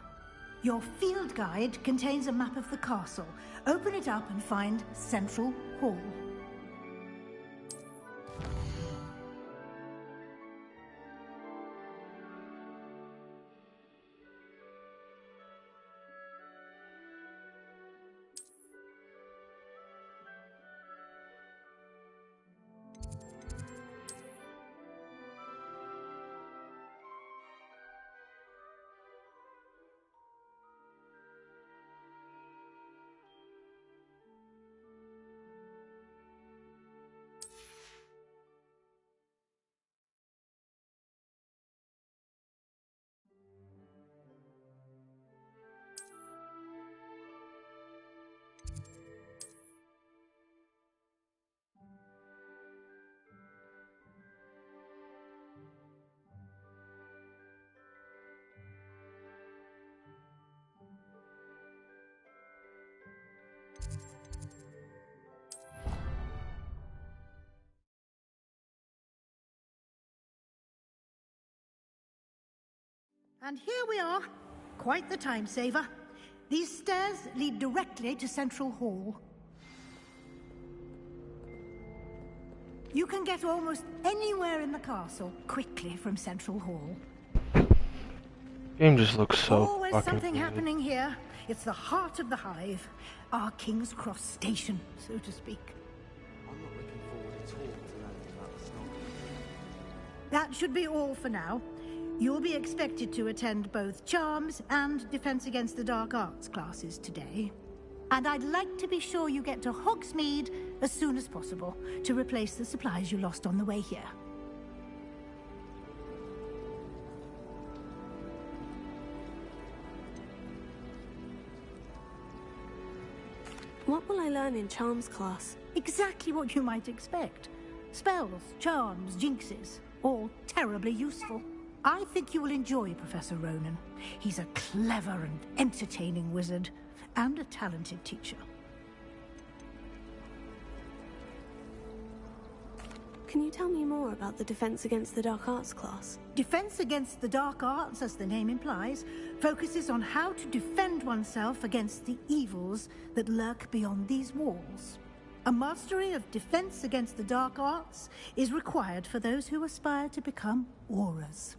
Your field guide contains a map of the castle. Open it up and find Central Hall. And here we are. Quite the time saver. These stairs lead directly to Central Hall. You can get almost anywhere in the castle quickly from Central Hall. Game just looks so Always fucking something good. happening here. It's the heart of the Hive. Our King's Cross station, so to speak. I'm not looking forward at all to learning about the snow. That should be all for now. You'll be expected to attend both Charms and Defense Against the Dark Arts classes today. And I'd like to be sure you get to Hogsmeade as soon as possible to replace the supplies you lost on the way here. What will I learn in Charms class? Exactly what you might expect. Spells, charms, jinxes, all terribly useful. I think you will enjoy Professor Ronan. He's a clever and entertaining wizard, and a talented teacher. Can you tell me more about the Defense Against the Dark Arts class? Defense Against the Dark Arts, as the name implies, focuses on how to defend oneself against the evils that lurk beyond these walls. A mastery of Defense Against the Dark Arts is required for those who aspire to become auras.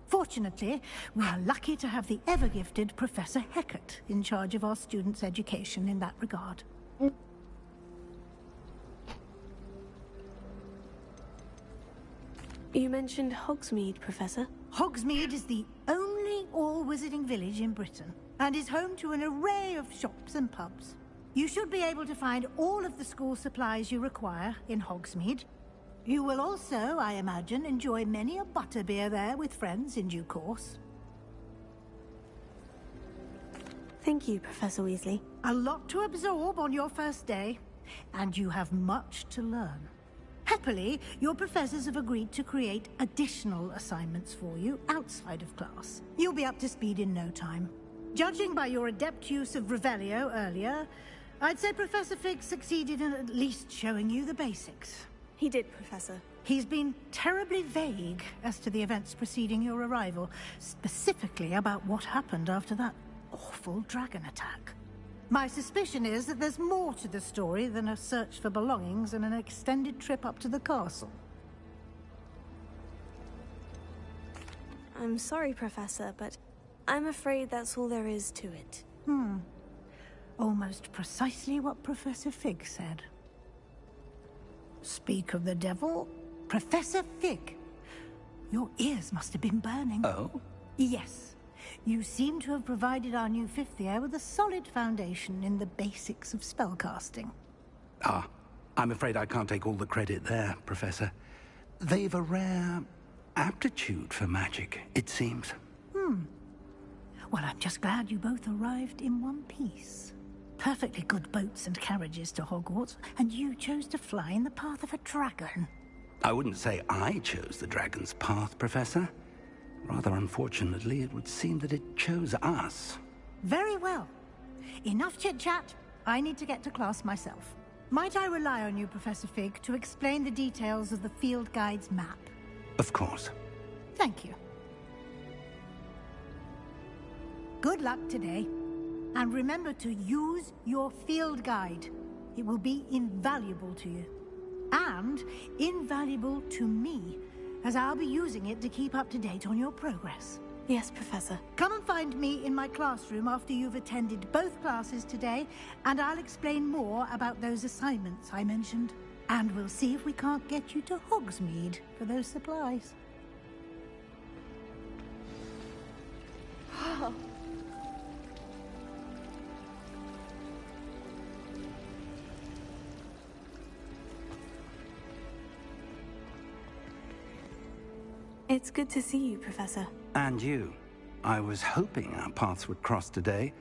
Fortunately, we are lucky to have the ever-gifted Professor Hecat in charge of our students' education in that regard. You mentioned Hogsmeade, Professor. Hogsmeade is the only all-wizarding village in Britain, and is home to an array of shops and pubs. You should be able to find all of the school supplies you require in Hogsmeade. You will also, I imagine, enjoy many a butterbeer there with friends in due course. Thank you, Professor Weasley. A lot to absorb on your first day, and you have much to learn. Happily, your professors have agreed to create additional assignments for you outside of class. You'll be up to speed in no time. Judging by your adept use of Revelio earlier, I'd say Professor Fig succeeded in at least showing you the basics. He did, Professor. He's been terribly vague as to the events preceding your arrival, specifically about what happened after that awful dragon attack. My suspicion is that there's more to the story than a search for belongings and an extended trip up to the castle. I'm sorry, Professor, but I'm afraid that's all there is to it. Almost precisely what Professor Fig said. Speak of the devil, Professor Fig. Your ears must have been burning. Oh? Yes. You seem to have provided our new fifth year with a solid foundation in the basics of spellcasting. Ah, I'm afraid I can't take all the credit there, Professor. They've a rare aptitude for magic, it seems. Well, I'm just glad you both arrived in one piece. Perfectly good boats and carriages to Hogwarts, and you chose to fly in the path of a dragon. I wouldn't say I chose the dragon's path, Professor. Rather unfortunately, it would seem that it chose us. Very well. Enough chit-chat. I need to get to class myself. Might I rely on you, Professor Fig, to explain the details of the field guide's map? Of course. Thank you. Good luck today. And remember to use your field guide. It will be invaluable to you. And invaluable to me, as I'll be using it to keep up to date on your progress. Yes, Professor. Come and find me in my classroom after you've attended both classes today, and I'll explain more about those assignments I mentioned. And we'll see if we can't get you to Hogsmeade for those supplies. It's good to see you, Professor. And you. I was hoping our paths would cross today,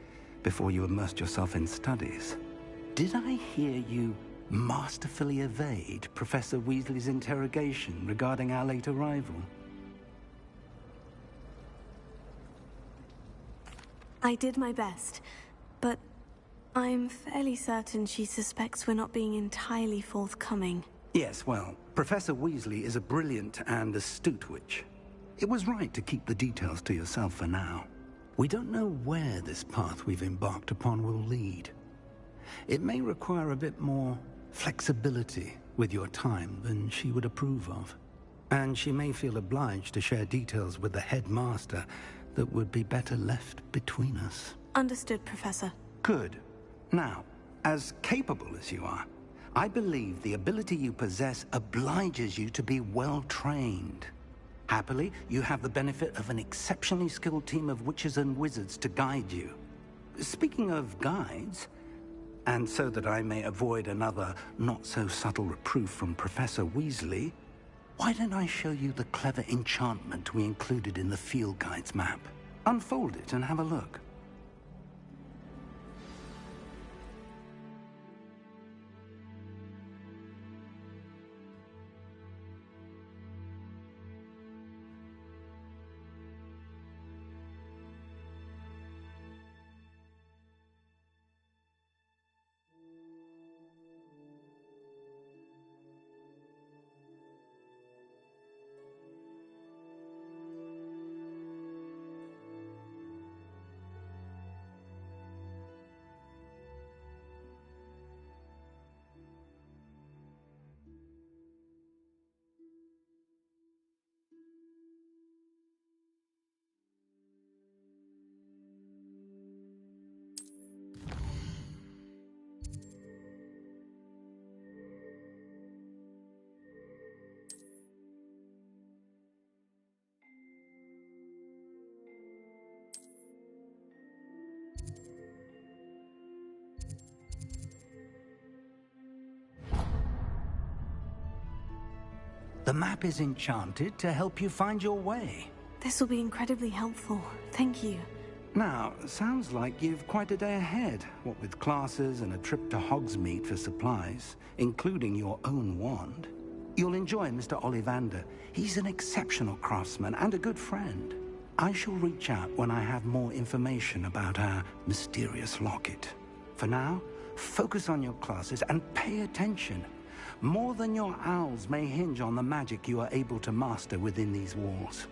before you immersed yourself in studies. Did I hear you masterfully evade Professor Weasley's interrogation regarding our late arrival? I did my best, but I'm fairly certain she suspects we're not being entirely forthcoming. Yes, well, Professor Weasley is a brilliant and astute witch. It was right to keep the details to yourself for now. We don't know where this path we've embarked upon will lead. It may require a bit more flexibility with your time than she would approve of. And she may feel obliged to share details with the headmaster that would be better left between us. Understood, Professor. Good. Now, as capable as you are, I believe the ability you possess obliges you to be well trained. Happily, you have the benefit of an exceptionally skilled team of witches and wizards to guide you. Speaking of guides, and so that I may avoid another not-so-subtle reproof from Professor Weasley, why don't I show you the clever enchantment we included in the field guide's map? Unfold it and have a look. The map is enchanted to help you find your way. This will be incredibly helpful. Thank you. Now, sounds like you've quite a day ahead, what with classes and a trip to Hogsmeade for supplies, including your own wand. You'll enjoy Mr. Ollivander. He's an exceptional craftsman and a good friend. I shall reach out when I have more information about our mysterious locket. For now, focus on your classes and pay attention. More than your owls may hinge on the magic you are able to master within these walls.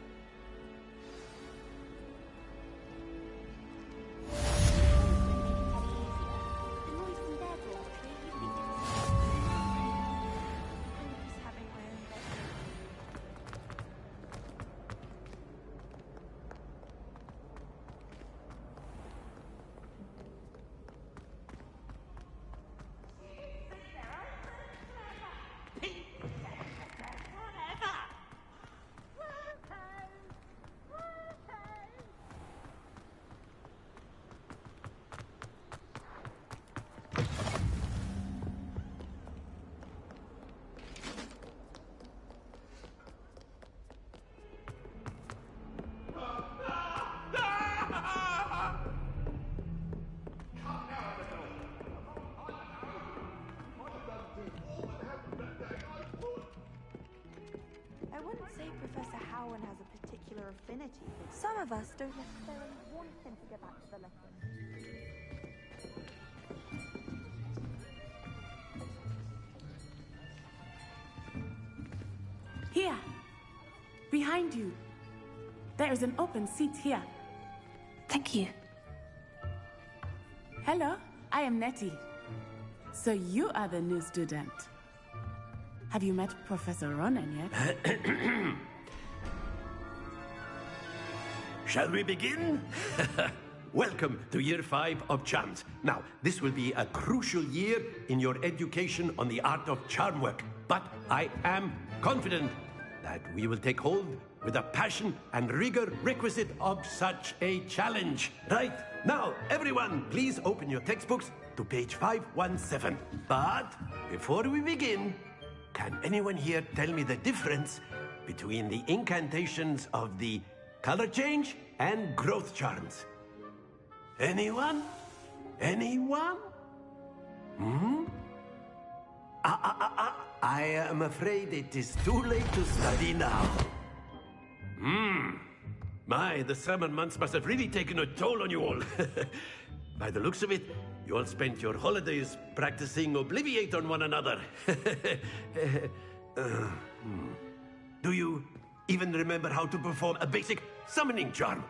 Some of us don't necessarily want him to go back to the lesson. Here! Behind you! There is an open seat here. Thank you. Hello, I am Nettie. So you are the new student. Have you met Professor Ronan yet? Shall we begin? Welcome to Year 5 of Charms. Now, this will be a crucial year in your education on the art of charm work. But I am confident that we will take hold with the passion and rigor requisite of such a challenge. Right, now, everyone, please open your textbooks to page 517. But before we begin, can anyone here tell me the difference between the incantations of the color change and growth charms? Anyone? Anyone? I am afraid it is too late to study now. My, the summer months must have really taken a toll on you all. By the looks of it, you all spent your holidays practicing Obliviate on one another. Do you even remember how to perform a basic summoning charm.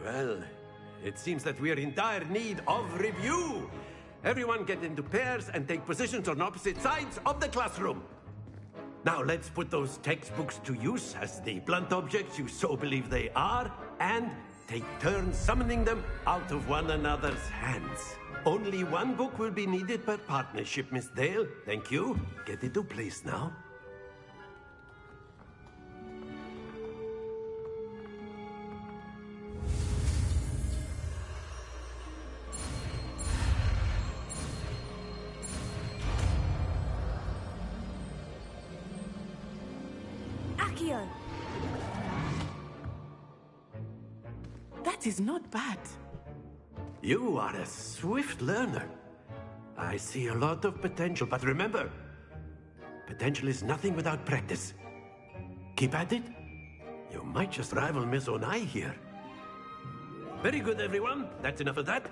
Well, it seems that we're in dire need of review. Everyone get into pairs and take positions on opposite sides of the classroom. Now let's put those textbooks to use as the blunt objects you so believe they are, and take turns summoning them out of one another's hands. Only one book will be needed per partnership, Miss Dale. Thank you. Get into place now. Accio! That is not bad. You are a swift learner. I see a lot of potential, but remember, potential is nothing without practice. Keep at it. You might just rival Miss Onai here. Very good, everyone. That's enough of that.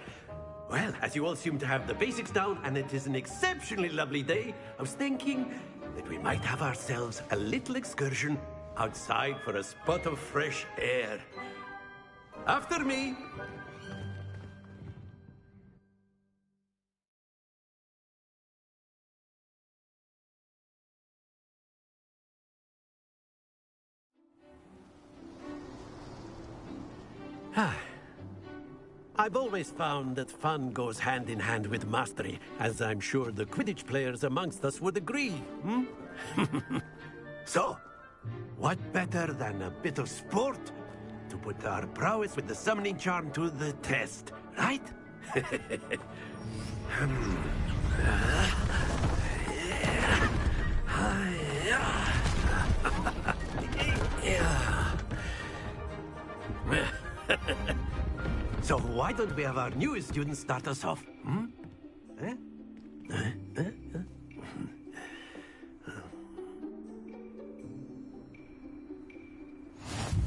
Well, as you all seem to have the basics down, and it is an exceptionally lovely day, I was thinking that we might have ourselves a little excursion outside for a spot of fresh air. After me. I've always found that fun goes hand in hand with mastery, as I'm sure the Quidditch players amongst us would agree, So, what better than a bit of sport to put our prowess with the summoning charm to the test, right? So why don't we have our newest student start us off?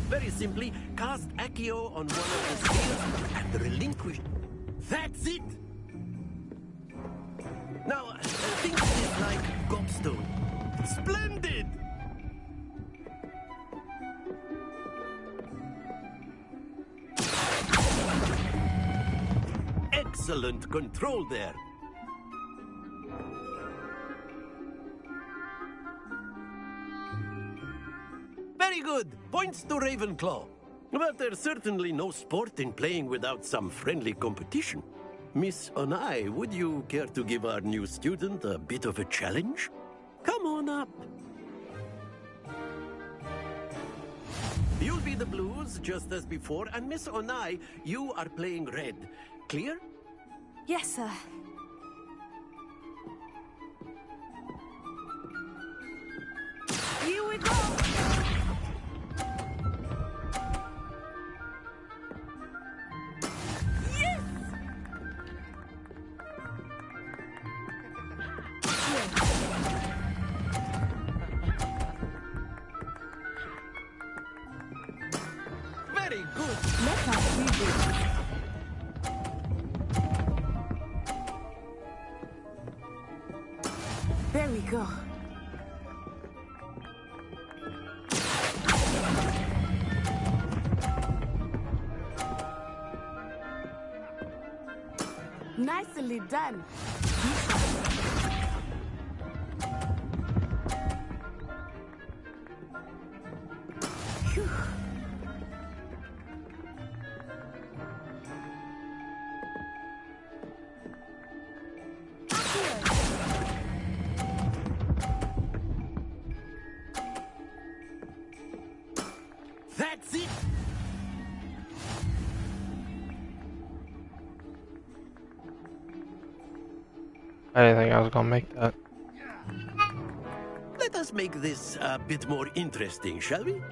Very simply, cast Accio on one of the scales and relinquish. That's it! Now, think of it like gobstone. Splendid! Excellent control there. Very good. Points to Ravenclaw. But there's certainly no sport in playing without some friendly competition. Miss Onai, would you care to give our new student a bit of a challenge? Come on up. You'll be the blues, just as before, and Miss Onai, you are playing red. Clear? Yes, sir. Here we go! Yes! Very good. Let us see this. There we go. Nicely done. Phew. That's it! I didn't think I was gonna make that. Let us make this a bit more interesting, shall we?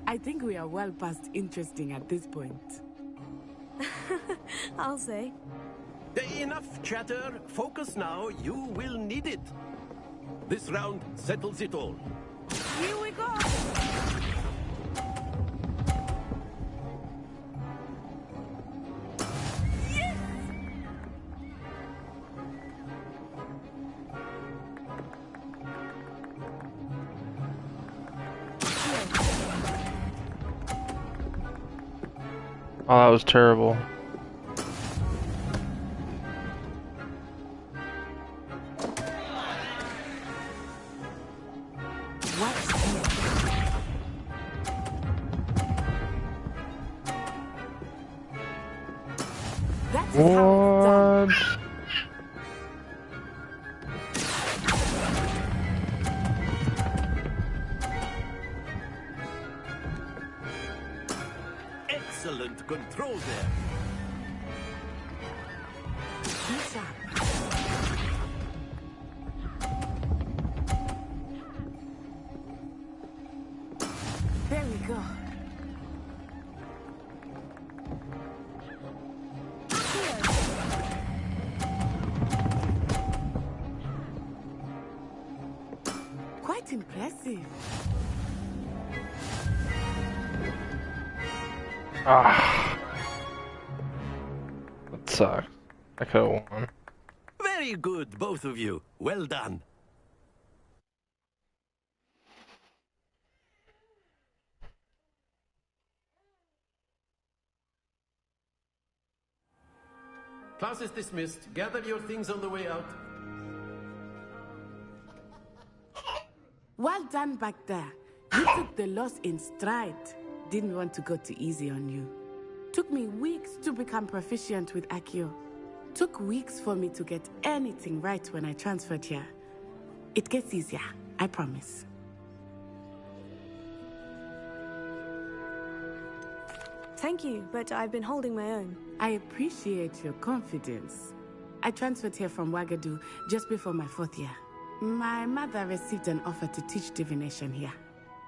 I think we are well past interesting at this point. I'll say. Enough chatter. Focus now. You will need it. This round settles it all. Here we go! Oh, that was terrible. What? Excellent control there. There we go. Quite impressive. Ah. That sucked. I could have won. Very good, both of you. Well done. Class is dismissed. Gather your things on the way out. Well done back there. You took the loss in stride. Didn't want to go too easy on you. Took me weeks to become proficient with Accio. Took weeks for me to get anything right when I transferred here. It gets easier, I promise. Thank you, but I've been holding my own. I appreciate your confidence. I transferred here from Wagadu just before my 4th year. My mother received an offer to teach divination here.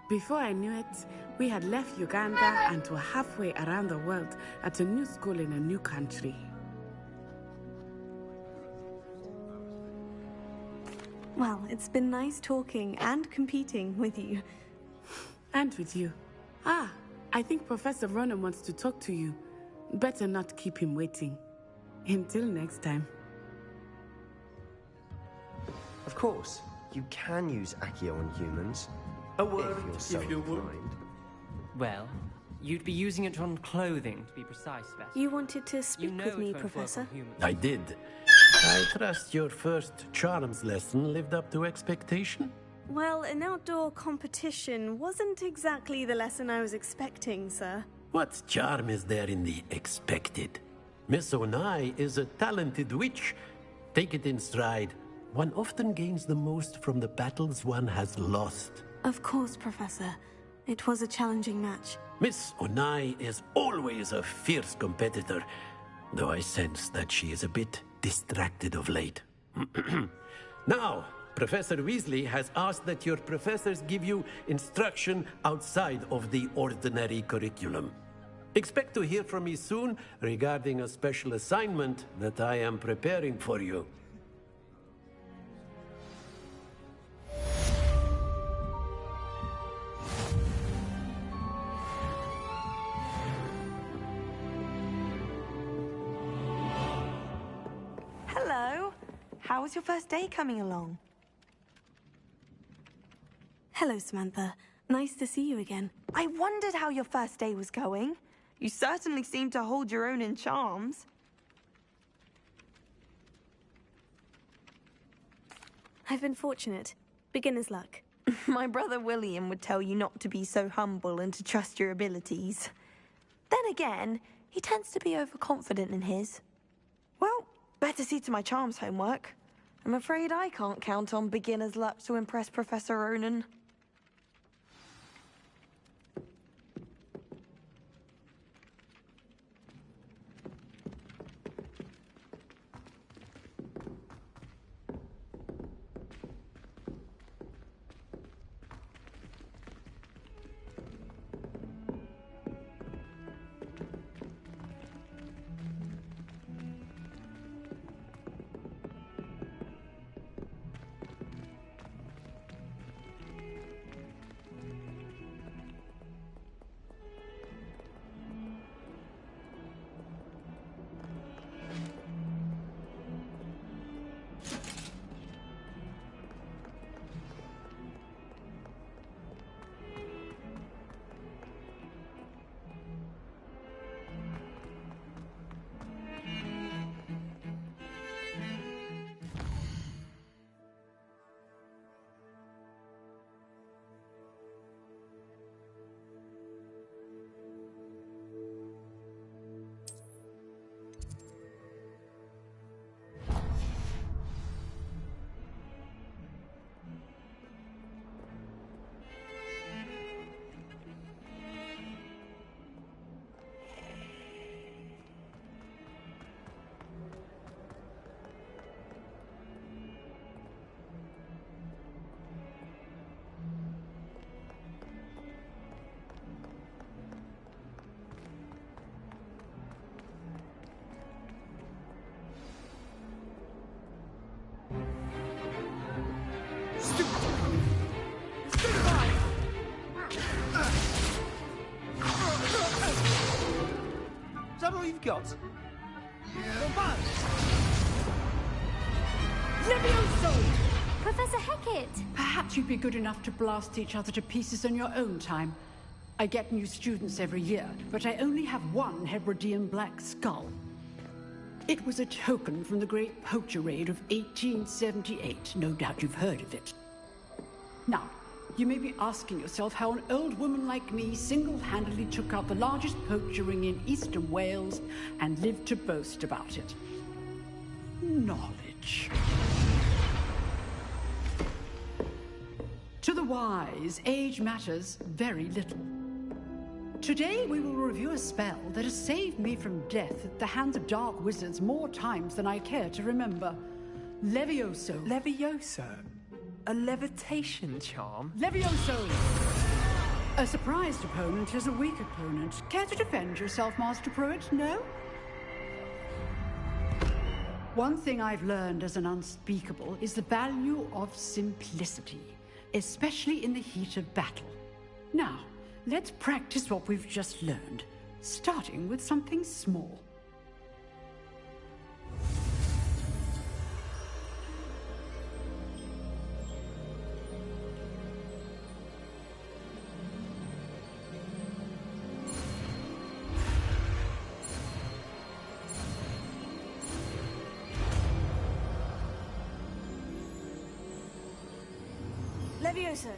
Before I knew it, we had left Uganda and were halfway around the world at a new school in a new country. Well, it's been nice talking and competing with you. And with you. Ah, I think Professor Ronan wants to talk to you. Better not keep him waiting. Until next time. Of course, you can use Accio on humans. A word, if you're so if you would. inclined. Well, you'd be using it on clothing, to be precise, Beth. You wanted to speak You know with it me, won't work Professor? on humans. I did. I trust your first charms lesson lived up to expectation? Well, an outdoor competition wasn't exactly the lesson I was expecting, sir. What charm is there in the expected? Miss Onai is a talented witch. Take it in stride. One often gains the most from the battles one has lost. Of course, Professor. It was a challenging match. Miss Onai is always a fierce competitor, though I sense that she is a bit distracted of late. Now, Professor Weasley has asked that your professors give you instruction outside of the ordinary curriculum. Expect to hear from me soon regarding a special assignment that I am preparing for you. Hello. How was your first day coming along? Hello, Samantha. Nice to see you again. I wondered how your first day was going. You certainly seem to hold your own in charms. I've been fortunate. Beginner's luck. My brother William would tell you not to be so humble and to trust your abilities. Then again, he tends to be overconfident in his. Well, better see to my charms homework. I'm afraid I can't count on beginner's luck to impress Professor Ronan. that all you've got? Levioso! Professor Hecat! Perhaps you'd be good enough to blast each other to pieces on your own time. I get new students every year, but I only have one Hebridean black skull. It was a token from the Great Poacher Raid of 1878. No doubt you've heard of it. Now, you may be asking yourself how an old woman like me single-handedly took out the largest poacher ring in eastern Wales and lived to boast about it. Knowledge. To the wise, age matters very little. Today we will review a spell that has saved me from death at the hands of dark wizards more times than I care to remember. Levioso. Levioso? A levitation charm? Levioso! A surprised opponent is a weak opponent. Care to defend yourself, Master Pruitt? No? One thing I've learned as an unspeakable is the value of simplicity, especially in the heat of battle. Now, let's practice what we've just learned, starting with something small. Levioso.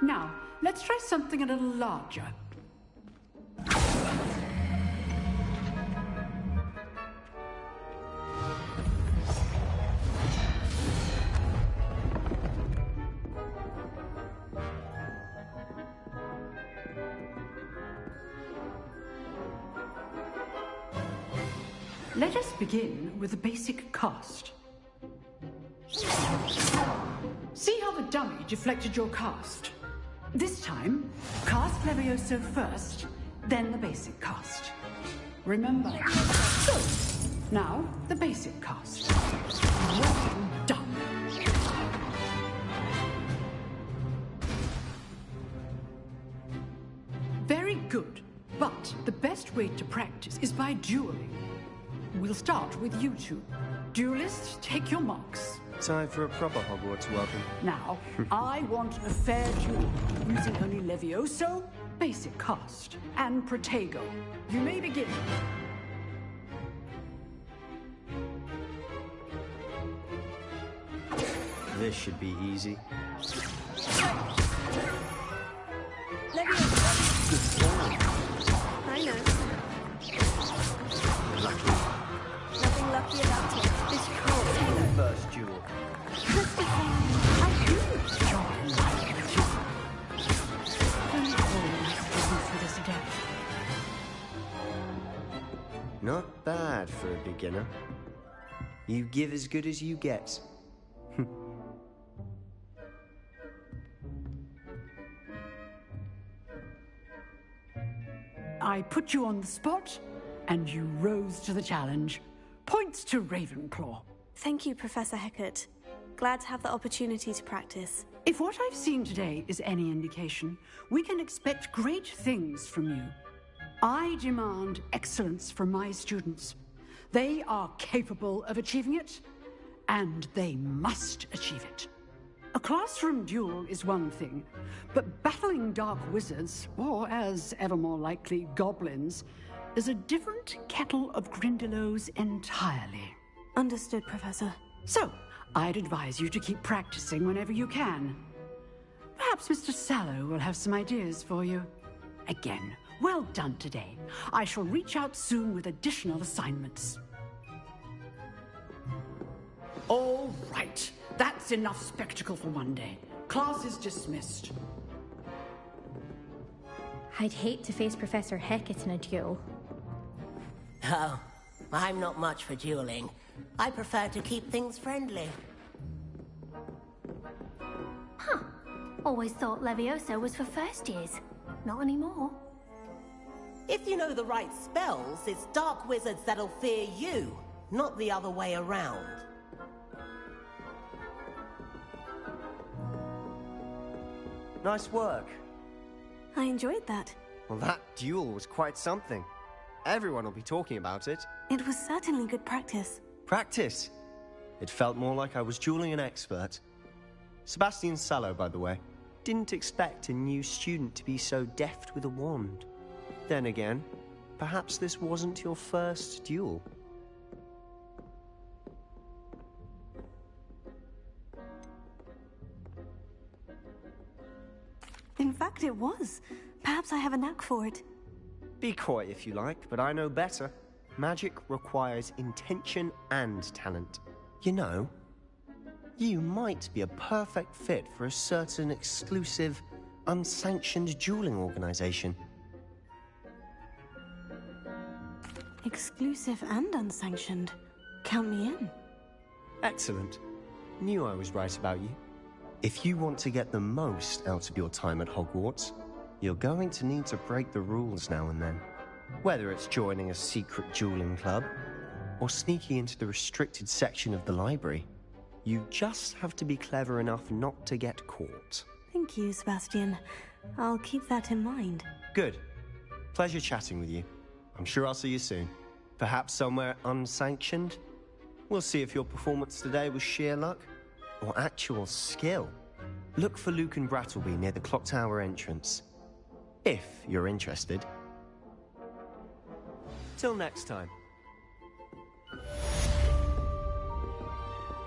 Now, let's try something a little larger. Let us begin with the basic cast. See how the dummy deflected your cast? This time, cast Levioso first, then the basic cast. Remember. Good. Now, the basic cast. Well done. Very good. But the best way to practice is by dueling. We'll start with you two. Duelists, take your marks. Time for a proper Hogwarts welcome. Now, I want a fair duel, using only Levioso, basic cast, and Protego. You may begin. This should be easy. I know. Lucky. Nothing lucky about it. This can't be the first duel. Not bad for a beginner. You give as good as you get. I put you on the spot, and you rose to the challenge. Points to Ravenclaw. Thank you, Professor Hecat. Glad to have the opportunity to practice. If what I've seen today is any indication, we can expect great things from you. I demand excellence from my students. They are capable of achieving it, and they must achieve it. A classroom duel is one thing, but battling dark wizards, or as ever more likely, goblins, is a different kettle of Grindylows entirely. Understood, Professor. So, I'd advise you to keep practicing whenever you can. Perhaps Mr. Sallow will have some ideas for you. Again, well done today. I shall reach out soon with additional assignments. All right. That's enough spectacle for one day. Class is dismissed. I'd hate to face Professor Hecat in a duel. Oh, I'm not much for dueling. I prefer to keep things friendly. Huh. Always thought Levioso was for first years. Not anymore. If you know the right spells, it's dark wizards that'll fear you, not the other way around. Nice work. I enjoyed that. Well, that duel was quite something. Everyone will be talking about it. It was certainly good practice. Practice? It felt more like I was dueling an expert. Sebastian Sallow, by the way. Didn't expect a new student to be so deft with a wand. Then again, perhaps this wasn't your first duel. In fact, it was. Perhaps I have a knack for it. Be coy if you like, but I know better. Magic requires intention and talent. You know, you might be a perfect fit for a certain exclusive, unsanctioned dueling organization. Exclusive and unsanctioned. Count me in. Excellent. Knew I was right about you. If you want to get the most out of your time at Hogwarts, you're going to need to break the rules now and then. Whether it's joining a secret dueling club, or sneaking into the restricted section of the library, you just have to be clever enough not to get caught. Thank you, Sebastian. I'll keep that in mind. Good. Pleasure chatting with you. I'm sure I'll see you soon. Perhaps somewhere unsanctioned? We'll see if your performance today was sheer luck or actual skill. Look for Luke and Brattleby near the clock tower entrance, if you're interested. Till next time.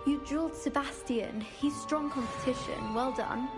You drilled Sebastian. He's strong competition. Well done.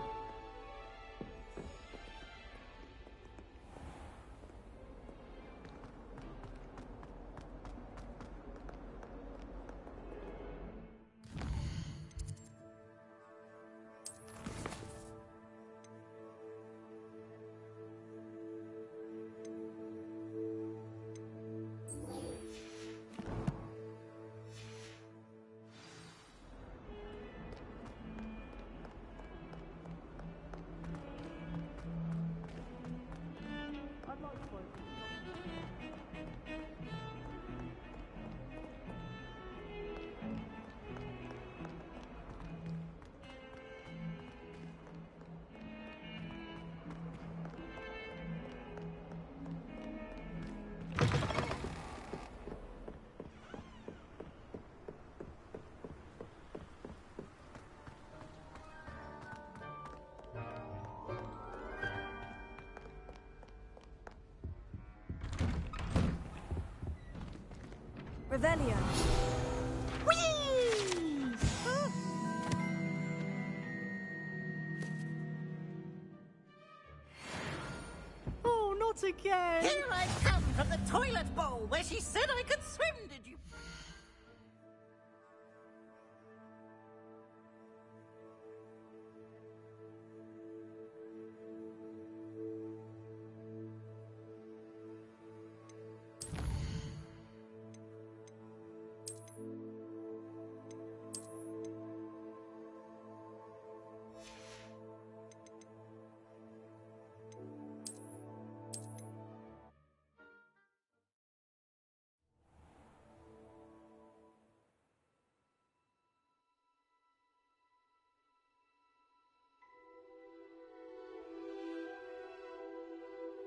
Revelio. Oh, not again! Here I come from the toilet bowl where she said I could swim, did